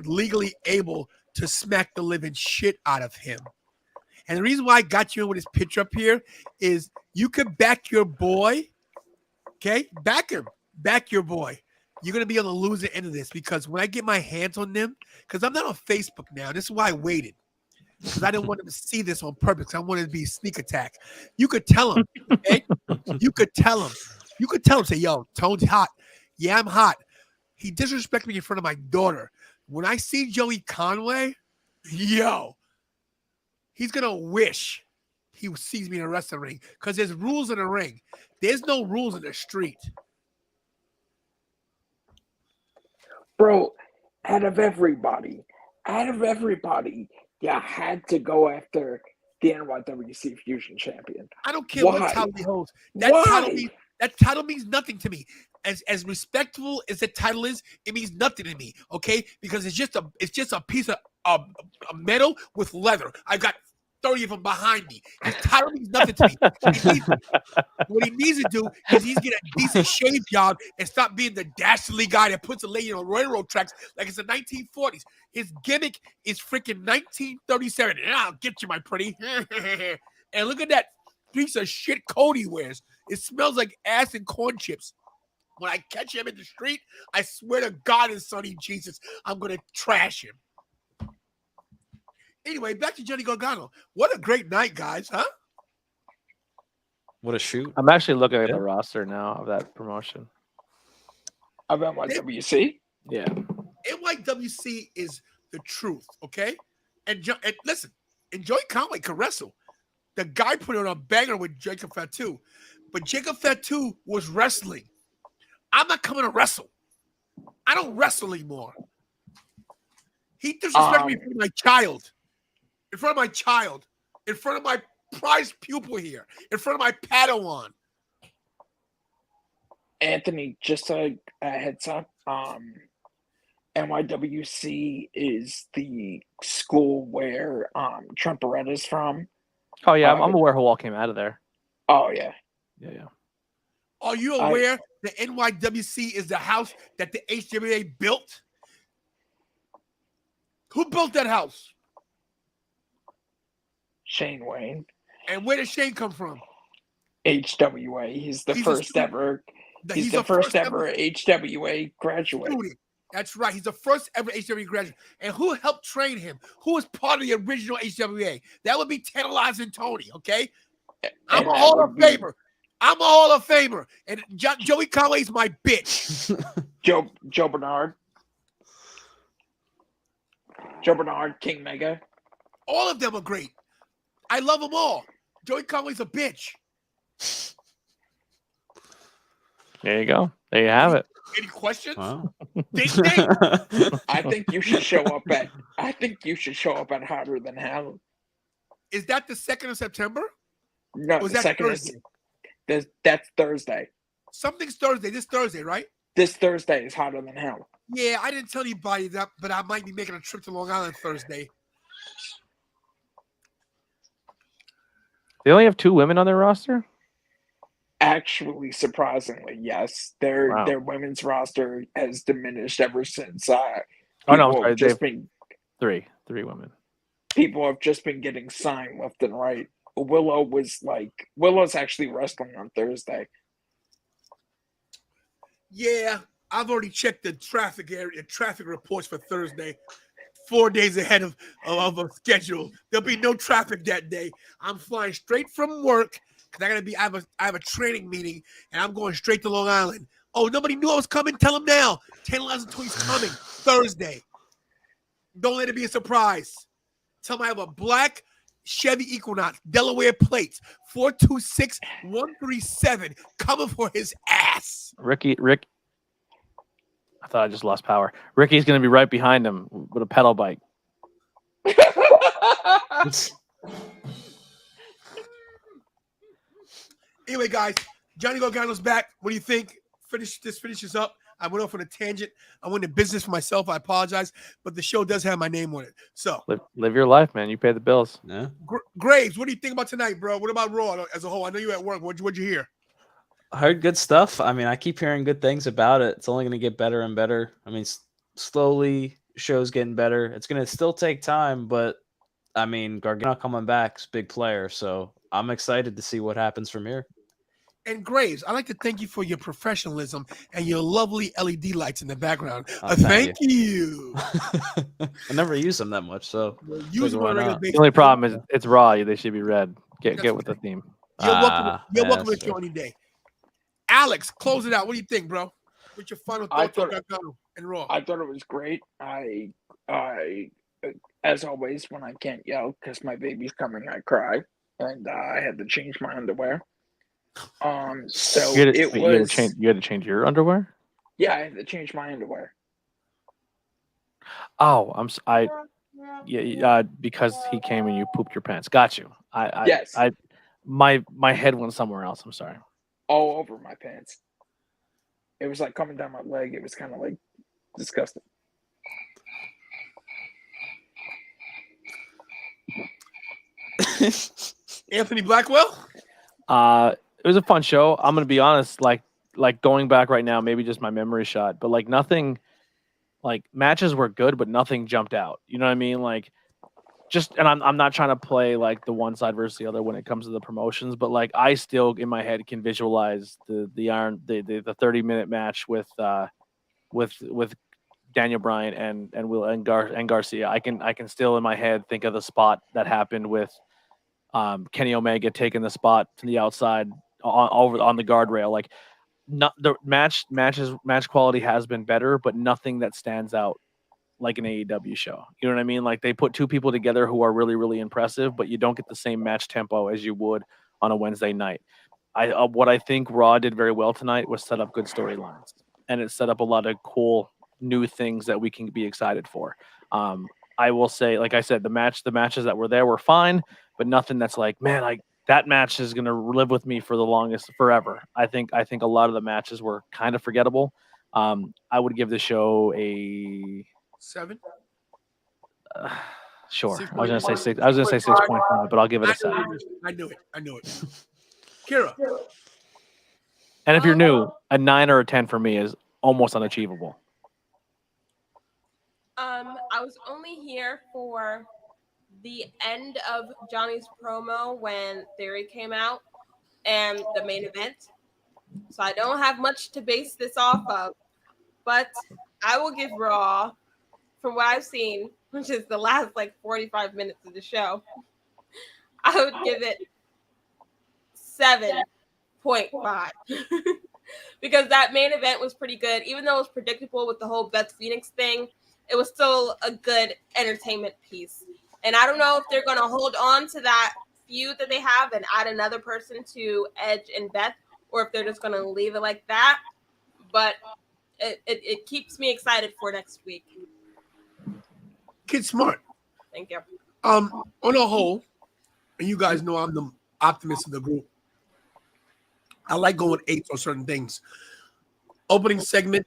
Speaker 7: legally able to smack the living shit out of him. And the reason why I got you in with this picture up here is you could back your boy. Okay? Back him. Back your boy. You're going to be on the loser end of this because when I get my hands on them, because I'm not on Facebook now. This is why I waited. Because I didn't want him to see this on purpose. I wanted it to be a sneak attack. You could tell him. Okay? You could tell him. You could tell him, say, yo, Tone's hot. Yeah, I'm hot. He disrespected me in front of my daughter. When I see Joey Conway, yo, he's going to wish he sees me in a wrestling ring because there's rules in the ring. There's no rules in the street.
Speaker 8: bro, out of everybody, you had to go after the NYWC Fusion Champion.
Speaker 7: I don't care what title he holds. That title means nothing to me. As respectful as the title is, it means nothing to me. Okay, because it's just a piece of metal with leather. I've got 30 of them behind me. His title means nothing to me. What he needs to do is he's get a decent shave job and stop being the dastardly guy that puts a lady on railroad tracks like it's the 1940s. His gimmick is freaking 1937. And I'll get you, my pretty. And look at that piece of shit coat he wears. It smells like ass and corn chips. When I catch him in the street, I swear to God and Sonny Jesus, I'm going to trash him. Anyway, back to Johnny Gargano. What a great night, guys, huh?
Speaker 10: What a shoot.
Speaker 9: I'm actually looking at the roster now of that promotion.
Speaker 8: Of NYWC?
Speaker 9: Yeah.
Speaker 7: NYWC is the truth, okay? And listen, and Joey Conway can wrestle. The guy put on a banger with Jacob Fatu, but Jacob Fatu was wrestling. I'm not coming to wrestle. I don't wrestle anymore. He disrespected me in front of my child. In front of my child. In front of my prized pupil here. In front of my Padawan.
Speaker 8: Anthony, just a heads up. NYWC is the school where Trent Beretta's from.
Speaker 9: Oh, yeah. I'm aware who all came out of there.
Speaker 8: Oh, yeah.
Speaker 9: Yeah.
Speaker 7: Are you aware that NYWC is the house that the HWA built? Who built that house?
Speaker 8: Shane Wayne.
Speaker 7: And where did Shane come from?
Speaker 8: HWA. He's the first ever HWA graduate.
Speaker 7: Student. That's right. He's the first ever HWA graduate. And who helped train him? Who was part of the original HWA? That would be Tantalizing Tony, okay? I'm a Hall of Famer. I'm a Hall of Famer, and Joey Conway's my bitch.
Speaker 8: Joe Bernard. Joe Bernard, King Mega.
Speaker 7: All of them are great. I love them all. Joey Conway's a bitch.
Speaker 9: There you go. There you have it.
Speaker 7: Any questions?
Speaker 10: Wow.
Speaker 7: Ding, ding.
Speaker 8: I think you should show up at Hotter Than Hell.
Speaker 7: Is that the 2nd of September?
Speaker 8: No,
Speaker 7: Or is
Speaker 8: the
Speaker 7: that
Speaker 8: second
Speaker 7: Thursday?
Speaker 8: that's Thursday.
Speaker 7: Something's Thursday. This Thursday, right?
Speaker 8: This Thursday is Hotter Than Hell.
Speaker 7: Yeah, I didn't tell anybody that, but I might be making a trip to Long Island Thursday.
Speaker 9: They only have 2 women on their roster?
Speaker 8: Actually, surprisingly, yes. Their
Speaker 9: Wow.
Speaker 8: women's roster has diminished ever since
Speaker 9: Oh no, I'm
Speaker 8: people
Speaker 9: sorry.
Speaker 8: have just been
Speaker 9: 3 women.
Speaker 8: people have just been getting signed left and right. Willow's actually wrestling on Thursday.
Speaker 7: Yeah, I've already checked the traffic reports for Thursday. 4 days ahead of a schedule. There'll be no traffic that day. I'm flying straight from work because I have a training meeting, and I'm going straight to Long Island. Oh, nobody knew I was coming? Tell them now. Tantalizing Tony's coming Thursday. Don't let it be a surprise. Tell them I have a black Chevy Equinox, Delaware plates, 426137, coming for his ass.
Speaker 9: Rick. I thought I just lost power. Ricky's going to be right behind him with a pedal bike.
Speaker 7: Anyway, guys, Johnny Gargano's back. What do you think? Finishes up. I went off on a tangent. I went into business for myself. I apologize, but the show does have my name on it. So
Speaker 9: live your life, man. You pay the bills.
Speaker 10: Yeah.
Speaker 7: Graves, what do you think about tonight, bro? What about Raw as a whole? I know you're at work. What'd you hear?
Speaker 10: I heard good stuff. I mean, I keep hearing good things about it. It's only going to get better and better. I mean, slowly, show's getting better. It's going to still take time, but I mean, Gargano coming back is a big player, so I'm excited to see what happens from here.
Speaker 7: And Graves, I'd like to thank you for your professionalism and your lovely LED lights in the background.
Speaker 10: Thank
Speaker 7: Thank you.
Speaker 10: I never use them that much, so
Speaker 7: Use them on a regular
Speaker 10: not?
Speaker 7: basis.
Speaker 9: The only problem is it's Raw. They should be red. Get with the theme.
Speaker 7: You're welcome. You're welcome
Speaker 10: that's
Speaker 7: to join any day. Alex, close it out. What do you think, bro? What's your final thoughts on Gargano and Raw?
Speaker 8: I thought it was great. I as always, when I can't yell because my baby's coming, I cry, and I had to change my underwear. So
Speaker 9: You had to change your underwear.
Speaker 8: Yeah, I had to change my underwear.
Speaker 9: Oh, because he came and you pooped your pants. Got you.
Speaker 8: Yes.
Speaker 9: My head went somewhere else. I'm sorry.
Speaker 8: All over my pants. It was like coming down my leg. It was kind of like disgusting.
Speaker 7: Anthony Blackwell?
Speaker 9: It was a fun show. I'm gonna be honest, like going back right now, maybe just my memory shot, but like nothing, like matches were good, but nothing jumped out. You know what I mean? Like and I'm not trying to play like the one side versus the other when it comes to the promotions, but like I still in my head can visualize the 30-minute match with Daniel Bryan and Garcia. I can still in my head think of the spot that happened with Kenny Omega taking the spot to the outside on the guardrail. Like not the match quality has been better, but nothing that stands out like an AEW show. You know what I mean? Like they put 2 people together who are really, really impressive, but you don't get the same match tempo as you would on a Wednesday night. What I think Raw did very well tonight was set up good storylines, and it set up a lot of cool new things that we can be excited for. I will say, like I said, the matches that were there were fine, but nothing that's like, man, like that match is going to live with me for the longest forever. I think a lot of the matches were kind of forgettable. I would give the show a
Speaker 7: 7.
Speaker 9: Sure.
Speaker 7: 6.
Speaker 9: I was gonna say 6.5, but I'll give it a 7.
Speaker 7: I knew it. Kira.
Speaker 9: And if you're new, a 9 or a 10 for me is almost unachievable.
Speaker 5: I was only here for the end of Johnny's promo when Theory came out and the main event. So I don't have much to base this off of, but I will give Raw, from what I've seen, which is the last like 45 minutes of the show, I would give it 7.5 0.5. Because that main event was pretty good. Even though it was predictable with the whole Beth Phoenix thing, it was still a good entertainment piece. And I don't know if they're going to hold on to that feud that they have and add another person to Edge and Beth, or if they're just going to leave it like that. But it keeps me excited for next week.
Speaker 7: Kid smart.
Speaker 5: Thank you.
Speaker 7: On a whole, and you guys know I'm the optimist of the group. I like going 8 on certain things. Opening segment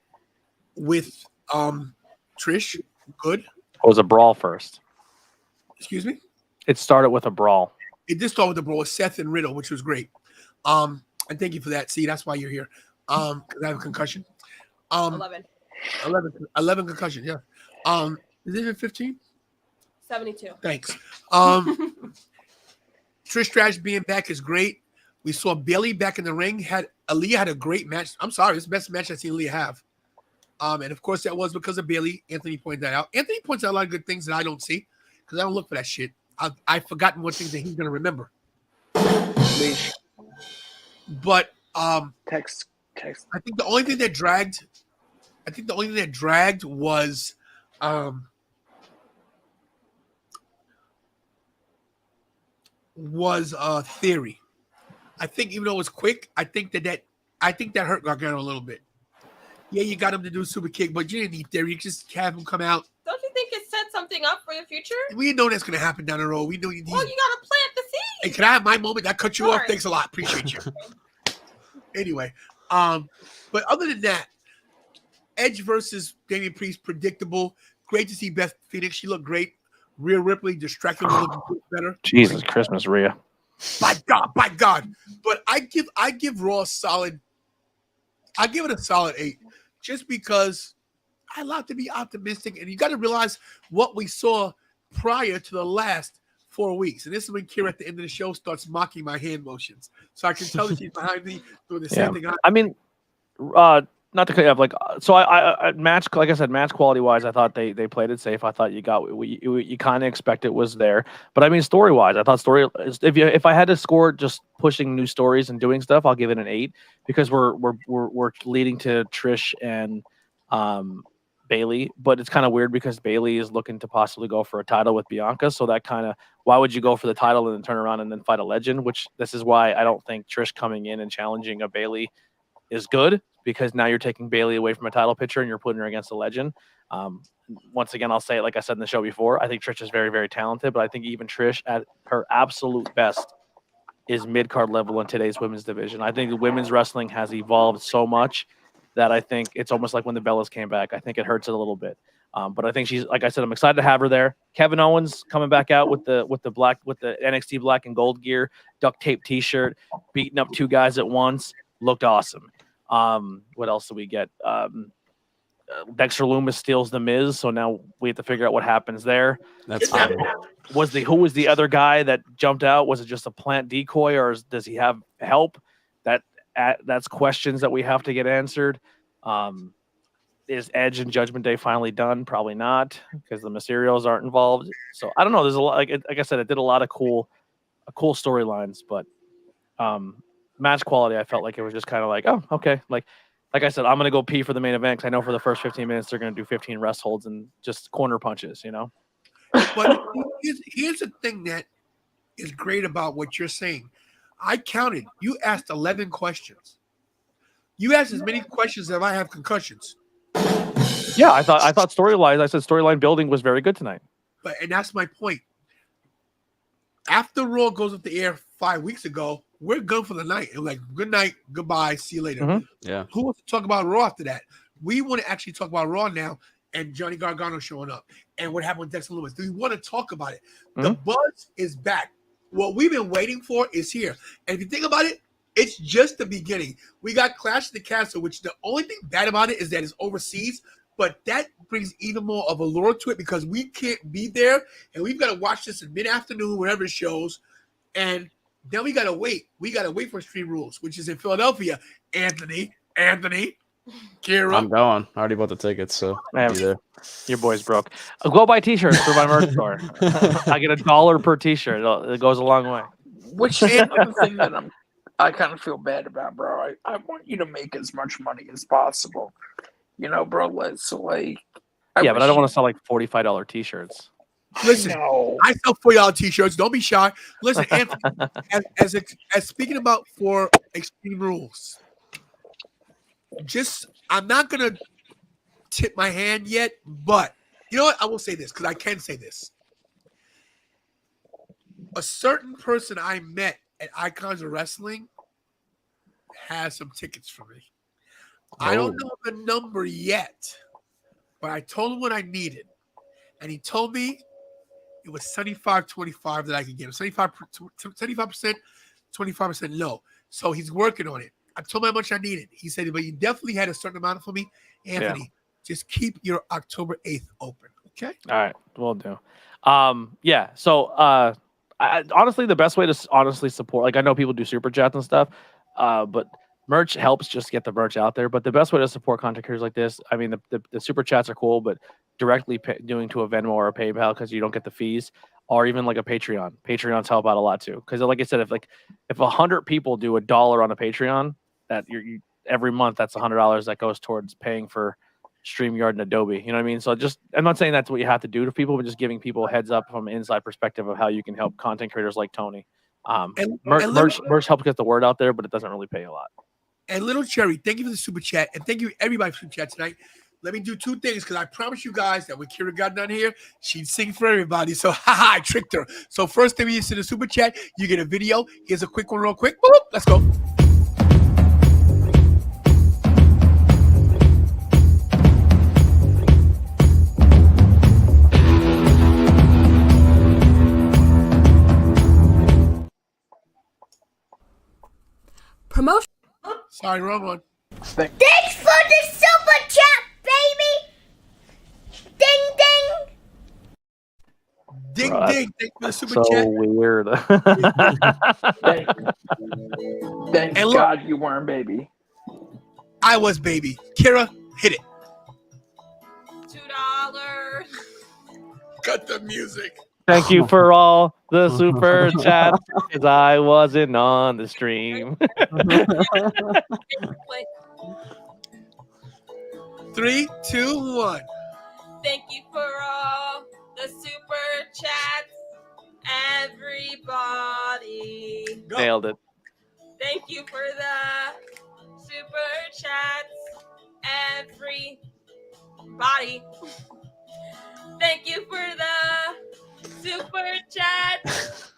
Speaker 7: with Trish, good.
Speaker 9: It was a brawl first.
Speaker 7: Excuse me?
Speaker 9: It started with a brawl.
Speaker 7: It did start with the brawl with Seth and Riddle, which was great. And thank you for that. See, that's why you're here. Because I have a concussion.
Speaker 5: 11
Speaker 7: concussion, yeah. Is it even 15?
Speaker 5: 72.
Speaker 7: Thanks. Trish Stratus being back is great. We saw Bailey back in the ring. Aaliyah had a great match. I'm sorry, it's the best match I've seen Aaliyah have. And of course that was because of Bailey. Anthony pointed that out. Anthony points out a lot of good things that I don't see because I don't look for that shit. I've forgotten what things that he's gonna remember. But
Speaker 8: text.
Speaker 7: I think the only thing that dragged was Theory. I think even though it was quick, I think that hurt Gargano a little bit. Yeah, you got him to do a super kick, but you didn't need Theory. You just have him come out.
Speaker 5: Don't you think it set something up for the future?
Speaker 7: We know that's going to happen down the road. We know you.
Speaker 5: Well, you got to plant the seed.
Speaker 7: Hey, can I have my moment? I cut you
Speaker 5: Sorry.
Speaker 7: off. Thanks a lot. Appreciate you. Anyway, but other than that, Edge versus Damian Priest, predictable. Great to see Beth Phoenix. She looked great. Rhea Ripley distracted me, looking better.
Speaker 9: Jesus Christmas, Rhea.
Speaker 7: By God. But I give Raw a solid. I give it a solid 8, just because I love to be optimistic, and you got to realize what we saw prior to the last 4 weeks. And this is when Kira at the end of the show starts mocking my hand motions, so I can tell that she's behind me doing the same thing.
Speaker 9: I mean, not to cut you off, like, so I match, like I said, match quality wise, I thought they played it safe. I thought you got what you kind of expect it was there, but I mean, story wise, I thought if I had to score just pushing new stories and doing stuff, I'll give it an 8 because we're leading to Trish and Bailey, but it's kind of weird because Bailey is looking to possibly go for a title with Bianca, so that kind of, why would you go for the title and then turn around and then fight a legend? Which this is why I don't think Trish coming in and challenging a Bailey is good, because now you're taking Bailey away from a title picture and you're putting her against a legend. Once again, I'll say it like I said in the show before, I think Trish is very, very talented, but I think even Trish at her absolute best is mid-card level in today's women's division. I think the women's wrestling has evolved so much that I think it's almost like when the Bellas came back. I think it hurts it a little bit. But I think she's, like I said, I'm excited to have her there. Kevin Owens coming back out with the NXT black and gold gear, duct tape t-shirt, beating up 2 guys at once. Looked awesome. What else do we get? Dexter Lumis steals the Miz, so now we have to figure out what happens there.
Speaker 10: That's fine.
Speaker 9: Who was the other guy that jumped out? Was it just a plant decoy, or does he have help? That's questions that we have to get answered. Is Edge and Judgment Day finally done? Probably not, because the Mysterios aren't involved. So I don't know. There's a lot. Like I said, it did a lot of cool storylines, but match quality, I felt like it was just kind of like, oh, okay. Like I said, I'm going to go pee for the main event because I know for the first 15 minutes they're going to do 15 rest holds and just corner punches, you know?
Speaker 7: But here's the thing that is great about what you're saying. I counted. You asked 11 questions. You asked as many questions as I have concussions.
Speaker 9: Yeah, I thought storyline building was very good tonight.
Speaker 7: And that's my point. After Raw goes up the air 5 weeks ago, we're good for the night. And like, good night, goodbye, see you later.
Speaker 9: Mm-hmm.
Speaker 10: Yeah.
Speaker 7: Who wants to talk about Raw after that? We want to actually talk about Raw now and Johnny Gargano showing up and what happened with Dexter Lumis. Do we want to talk about it? Mm-hmm. The buzz is back. What we've been waiting for is here. And if you think about it, it's just the beginning. We got Clash of the Castle, which the only thing bad about it is that it's overseas, but that brings even more of a lure to it because we can't be there, and we've got to watch this in mid-afternoon, wherever it shows, and then we got to wait. We got to wait for Extreme Rules, which is in Philadelphia. Anthony, Kira.
Speaker 10: I'm going. I already bought the tickets, so I'll be there.
Speaker 9: Your boy's broke. I'll go buy t-shirts for my merch store. I get $1 per t-shirt. It goes a long way.
Speaker 8: Which is another thing that I kind of feel bad about, bro. I want you to make as much money as possible. You know, bro. So like,
Speaker 9: Yeah, but I
Speaker 8: wish
Speaker 9: don't
Speaker 8: you-
Speaker 9: want to sell like $45 T-shirts.
Speaker 7: Listen,
Speaker 8: No.
Speaker 7: I sell $40 t-shirts. Don't be shy. Listen, Anthony, as speaking about for Extreme Rules, I'm not gonna tip my hand yet, but you know what? I will say this because I can say this. A certain person I met at Icons of Wrestling has some tickets for me. I don't know the number yet, but I told him what I needed, and he told me it was 75-25 that I could get him. 75%, 25% no. So he's working on it. I told him how much I needed. He said, but you definitely had a certain amount for me. Anthony, just keep your October 8th open. Okay?
Speaker 9: All right, we'll do. Yeah. So honestly, the best way to honestly support, like I know people do super chats and stuff, but merch helps just get the merch out there. But the best way to support content creators like this, I mean, the super chats are cool, but directly doing to a Venmo or a PayPal because you don't get the fees, or even like a Patreon. Patreons help out a lot too. Because like I said, if 100 people do $1 on a Patreon, that you every month, that's $100 that goes towards paying for StreamYard and Adobe. You know what I mean? So I'm not saying that's what you have to do to people, but just giving people a heads up from an inside perspective of how you can help content creators like Tony. Merch helps get the word out there, but it doesn't really pay a lot.
Speaker 7: And Little Cherry, thank you for the super chat, and thank you everybody for super chat tonight. Let me do two things because I promise you guys that when Kira got down here, she'd sing for everybody. So, haha, I tricked her. So, first thing you see the super chat, you get a video. Here's a quick one, real quick. Boop, let's go.
Speaker 5: Promotion.
Speaker 7: Sorry, wrong one.
Speaker 4: Thanks for the super chat, baby. Ding ding.
Speaker 7: Ding,
Speaker 9: Bro,
Speaker 7: ding. Thank you for the super
Speaker 9: So
Speaker 7: chat.
Speaker 9: weird.
Speaker 8: Thank
Speaker 7: And look-
Speaker 8: God you weren't, baby.
Speaker 7: I was baby. Kira, hit it.
Speaker 5: $2.
Speaker 7: Cut the music.
Speaker 9: Thank you for all the super chats because I wasn't on the stream.
Speaker 7: 3, 2, 1.
Speaker 5: Thank you for all the super chats, everybody.
Speaker 7: Go.
Speaker 9: Nailed it.
Speaker 5: Thank you for the super chats, everybody. Thank you for the super chats,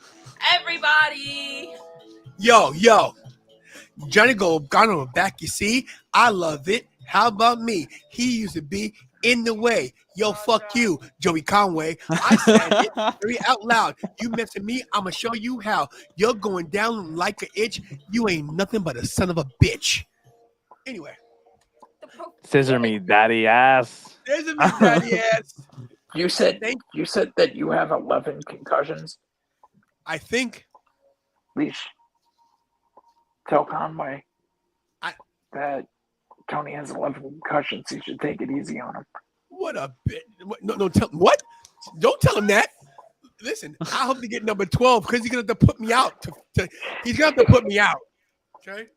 Speaker 5: everybody.
Speaker 7: Yo. Johnny Gargano back, you see? I love it. How about me? He used to be in the way. Yo, fuck you, Joey Conway. I said it very out loud. You messing me, I'ma show you how. You're going down like an itch. You ain't nothing but a son of a bitch. Anyway.
Speaker 9: Scissor me, daddy ass.
Speaker 7: There's a big daddy ass.
Speaker 8: You said that you have 11 concussions.
Speaker 7: I think.
Speaker 8: Leash. Tell Conway
Speaker 7: I-
Speaker 8: that Tony has 11 concussions. He should take it easy on him.
Speaker 7: What a bit. No, tell what? Don't tell him that. Listen, I hope to get number 12 because he's gonna have to put me out. He's gonna have to put me out. Okay.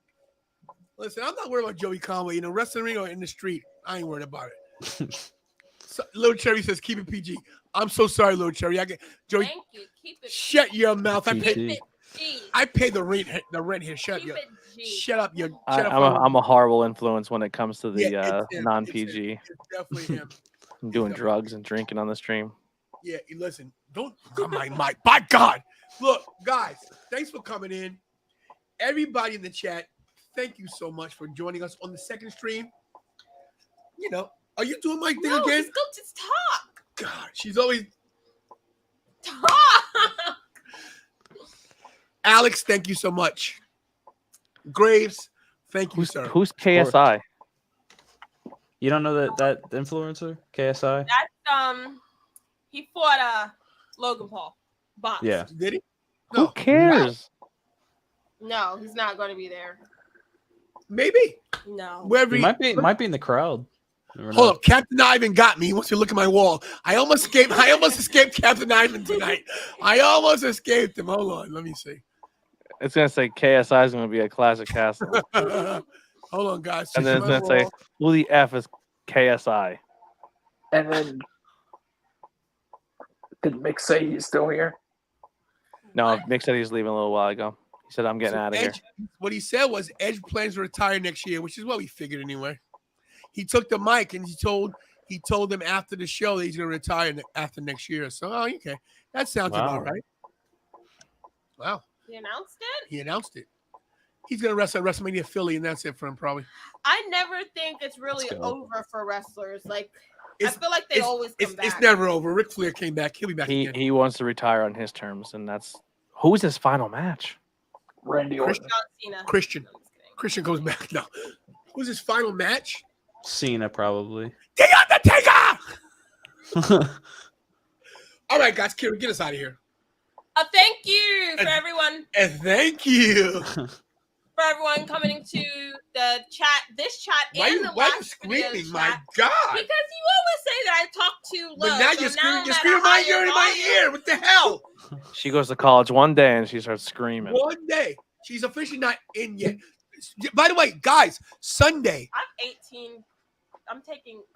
Speaker 7: Listen, I'm not worried about Joey Conway in a wrestling ring or in the street. I ain't worried about it. So, Little Cherry says, "Keep it PG." I'm so sorry, Little Cherry. Joey.
Speaker 5: Thank you. Keep it.
Speaker 7: Shut your mouth.
Speaker 5: Keep it G.
Speaker 7: I pay the rent here. Shut
Speaker 5: Keep
Speaker 7: your.
Speaker 5: it G.
Speaker 7: Shut up. Your.
Speaker 9: I'm a horrible influence when it comes to the
Speaker 7: it's him.
Speaker 9: non-PG.
Speaker 7: It's definitely him.
Speaker 9: I'm doing drugs and drinking on the stream.
Speaker 7: Yeah, listen, don't come my mic. By God. Look, guys, thanks for coming in. Everybody in the chat, thank you so much for joining us on the second stream. You know, are you doing my thing
Speaker 5: No,
Speaker 7: again?
Speaker 5: just talk.
Speaker 7: God, she's always.
Speaker 5: Talk.
Speaker 7: Alex, thank you so much. Graves, thank you, sir.
Speaker 9: Who's KSI?
Speaker 10: You don't know that influencer, KSI?
Speaker 5: That's he fought Logan Paul. Box.
Speaker 10: Yeah.
Speaker 7: Did he?
Speaker 9: Who cares?
Speaker 5: No, he's not going to be there.
Speaker 7: Maybe.
Speaker 5: No.
Speaker 7: Wherever
Speaker 10: He might be in the crowd. Never know.
Speaker 7: Hold up, Captain Ivan got me. He wants to look at my wall. I almost escaped Captain Ivan tonight. I almost escaped him. Hold on, let me see.
Speaker 9: It's gonna say KSI is gonna be a classic castle,
Speaker 7: Hold on, guys.
Speaker 9: and then it's gonna say who the F is KSI.
Speaker 8: And then did Mick say he's still here?
Speaker 9: No, Mick said he was leaving a little while ago. He said I'm getting out of here.
Speaker 7: What he said was Edge plans to retire next year, which is what we figured anyway. He took the mic and he told them after the show that he's going to retire after next year. So, okay, that sounds about right. Wow.
Speaker 5: He announced it?
Speaker 7: He announced it. He's going to wrestle at WrestleMania Philly, and that's it for him, probably.
Speaker 5: I never think it's really over for wrestlers. Like, I feel like they always come back.
Speaker 7: It's never over. Ric Flair came back. He'll be back again.
Speaker 9: He wants to retire on his terms, and that's who's his final match?
Speaker 8: Randy Orton.
Speaker 7: Christian. Christian goes back now. Who's his final match?
Speaker 10: Cena, probably.
Speaker 7: The Undertaker! All right, guys. Kira, get us out of here.
Speaker 5: Thank you for everyone.
Speaker 7: And thank you.
Speaker 5: For everyone coming into the chat, this chat, and the last
Speaker 7: screaming?
Speaker 5: video
Speaker 7: My
Speaker 5: chat.
Speaker 7: God!
Speaker 5: Because you always say that I talk too low.
Speaker 7: But now you're screaming in my ear. What the hell?
Speaker 9: She goes to college one day and she starts screaming.
Speaker 7: One day, she's officially not in yet. By the way, guys, Sunday.
Speaker 5: I'm 18.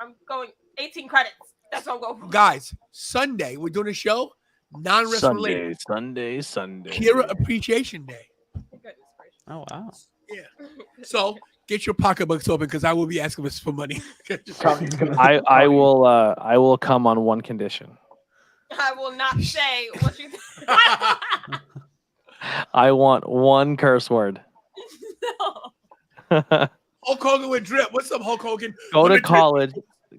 Speaker 5: I'm going 18 credits. That's what I'm going for.
Speaker 7: Guys, Sunday we're doing a show, non-wrestling related.
Speaker 9: Sunday.
Speaker 7: Kira Appreciation Day.
Speaker 10: Oh wow!
Speaker 7: Yeah. So get your pocketbooks open because I will be asking us for money.
Speaker 9: I will come on one condition.
Speaker 5: I will not say what you.
Speaker 9: I want one curse word.
Speaker 5: No.
Speaker 7: Hulk Hogan with drip. What's up, Hulk Hogan?
Speaker 9: Go to college.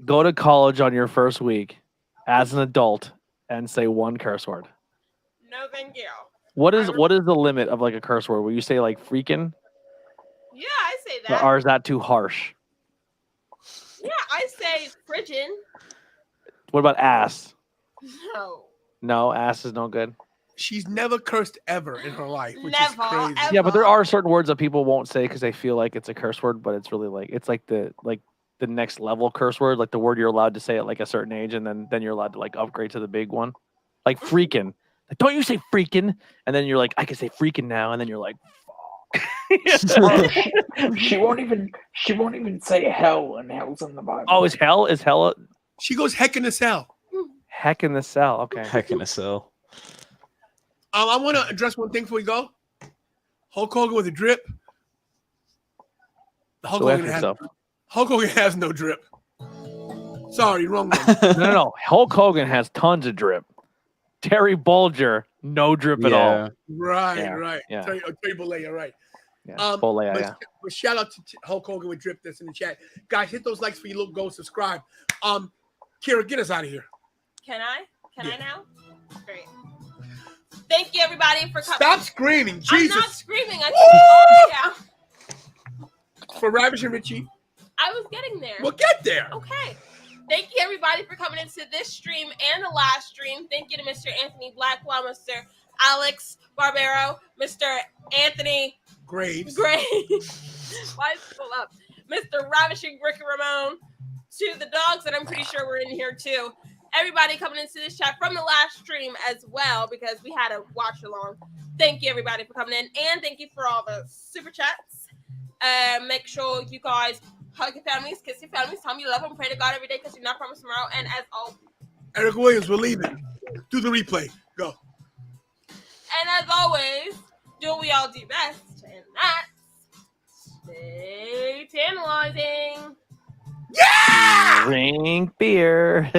Speaker 9: Go to college on your first week as an adult and say one curse word.
Speaker 5: No, thank you.
Speaker 9: What is the limit of like a curse word? Will you say like freaking?
Speaker 5: Yeah, I say that.
Speaker 9: Or is that too harsh?
Speaker 5: Yeah, I say frigid.
Speaker 9: What about ass?
Speaker 5: No.
Speaker 9: No, ass is no good.
Speaker 7: She's never cursed ever in her life, which
Speaker 5: Never,
Speaker 7: is crazy.
Speaker 5: ever.
Speaker 9: Yeah, but there are certain words that people won't say because they feel like it's a curse word, but it's really like the next level curse word, like the word you're allowed to say at like a certain age, and then you're allowed to like upgrade to the big one, like freaking. Like, don't you say freaking? And then you're like, I can say freaking now, and then you're like,
Speaker 8: she won't even say hell, and hell's in the Bible.
Speaker 9: oh, is hell?
Speaker 7: She goes heck in the cell.
Speaker 9: Heck in the cell. Okay.
Speaker 10: Heck in a cell.
Speaker 7: I want to address one thing before we go. Hulk Hogan with a drip. Hulk Hogan has no drip. Sorry, wrong one.
Speaker 9: No. Hulk Hogan has tons of drip. Terry Bulger, no drip at all.
Speaker 7: Right.
Speaker 9: Yeah.
Speaker 7: Terry Bollea, right.
Speaker 9: Yeah.
Speaker 7: But shout out to Hulk Hogan with drip that's in the chat. Guys, hit those likes for you. Go subscribe. Kira, get us out of here.
Speaker 5: Can I? Can I now? Great. Thank you, everybody, for coming.
Speaker 7: Stop screaming. Jesus.
Speaker 5: I'm not screaming. I can't down.
Speaker 7: For Ravish and Richie.
Speaker 5: I was getting there.
Speaker 7: Well, get there.
Speaker 5: Okay. Thank you, everybody, for coming into this stream and the last stream. Thank you to Mr. Anthony Blackwell, Mr. Alex Barbero, Mr. Anthony
Speaker 7: Graves.
Speaker 5: Why is it pull up? Mr. Ravishing Ricky Ramone, to the dogs that I'm pretty sure were in here too. Everybody coming into this chat from the last stream as well, because we had a watch along. Thank you, everybody, for coming in, and thank you for all the super chats. Make sure you guys hug your families, kiss your families, tell them you love them, pray to God every day because you're not promised tomorrow. And as always,
Speaker 7: Eric Williams, we're leaving. Do the replay. Go.
Speaker 5: And as always, do what we all do best, and that's stay tantalizing.
Speaker 7: Yeah!
Speaker 9: Drink beer.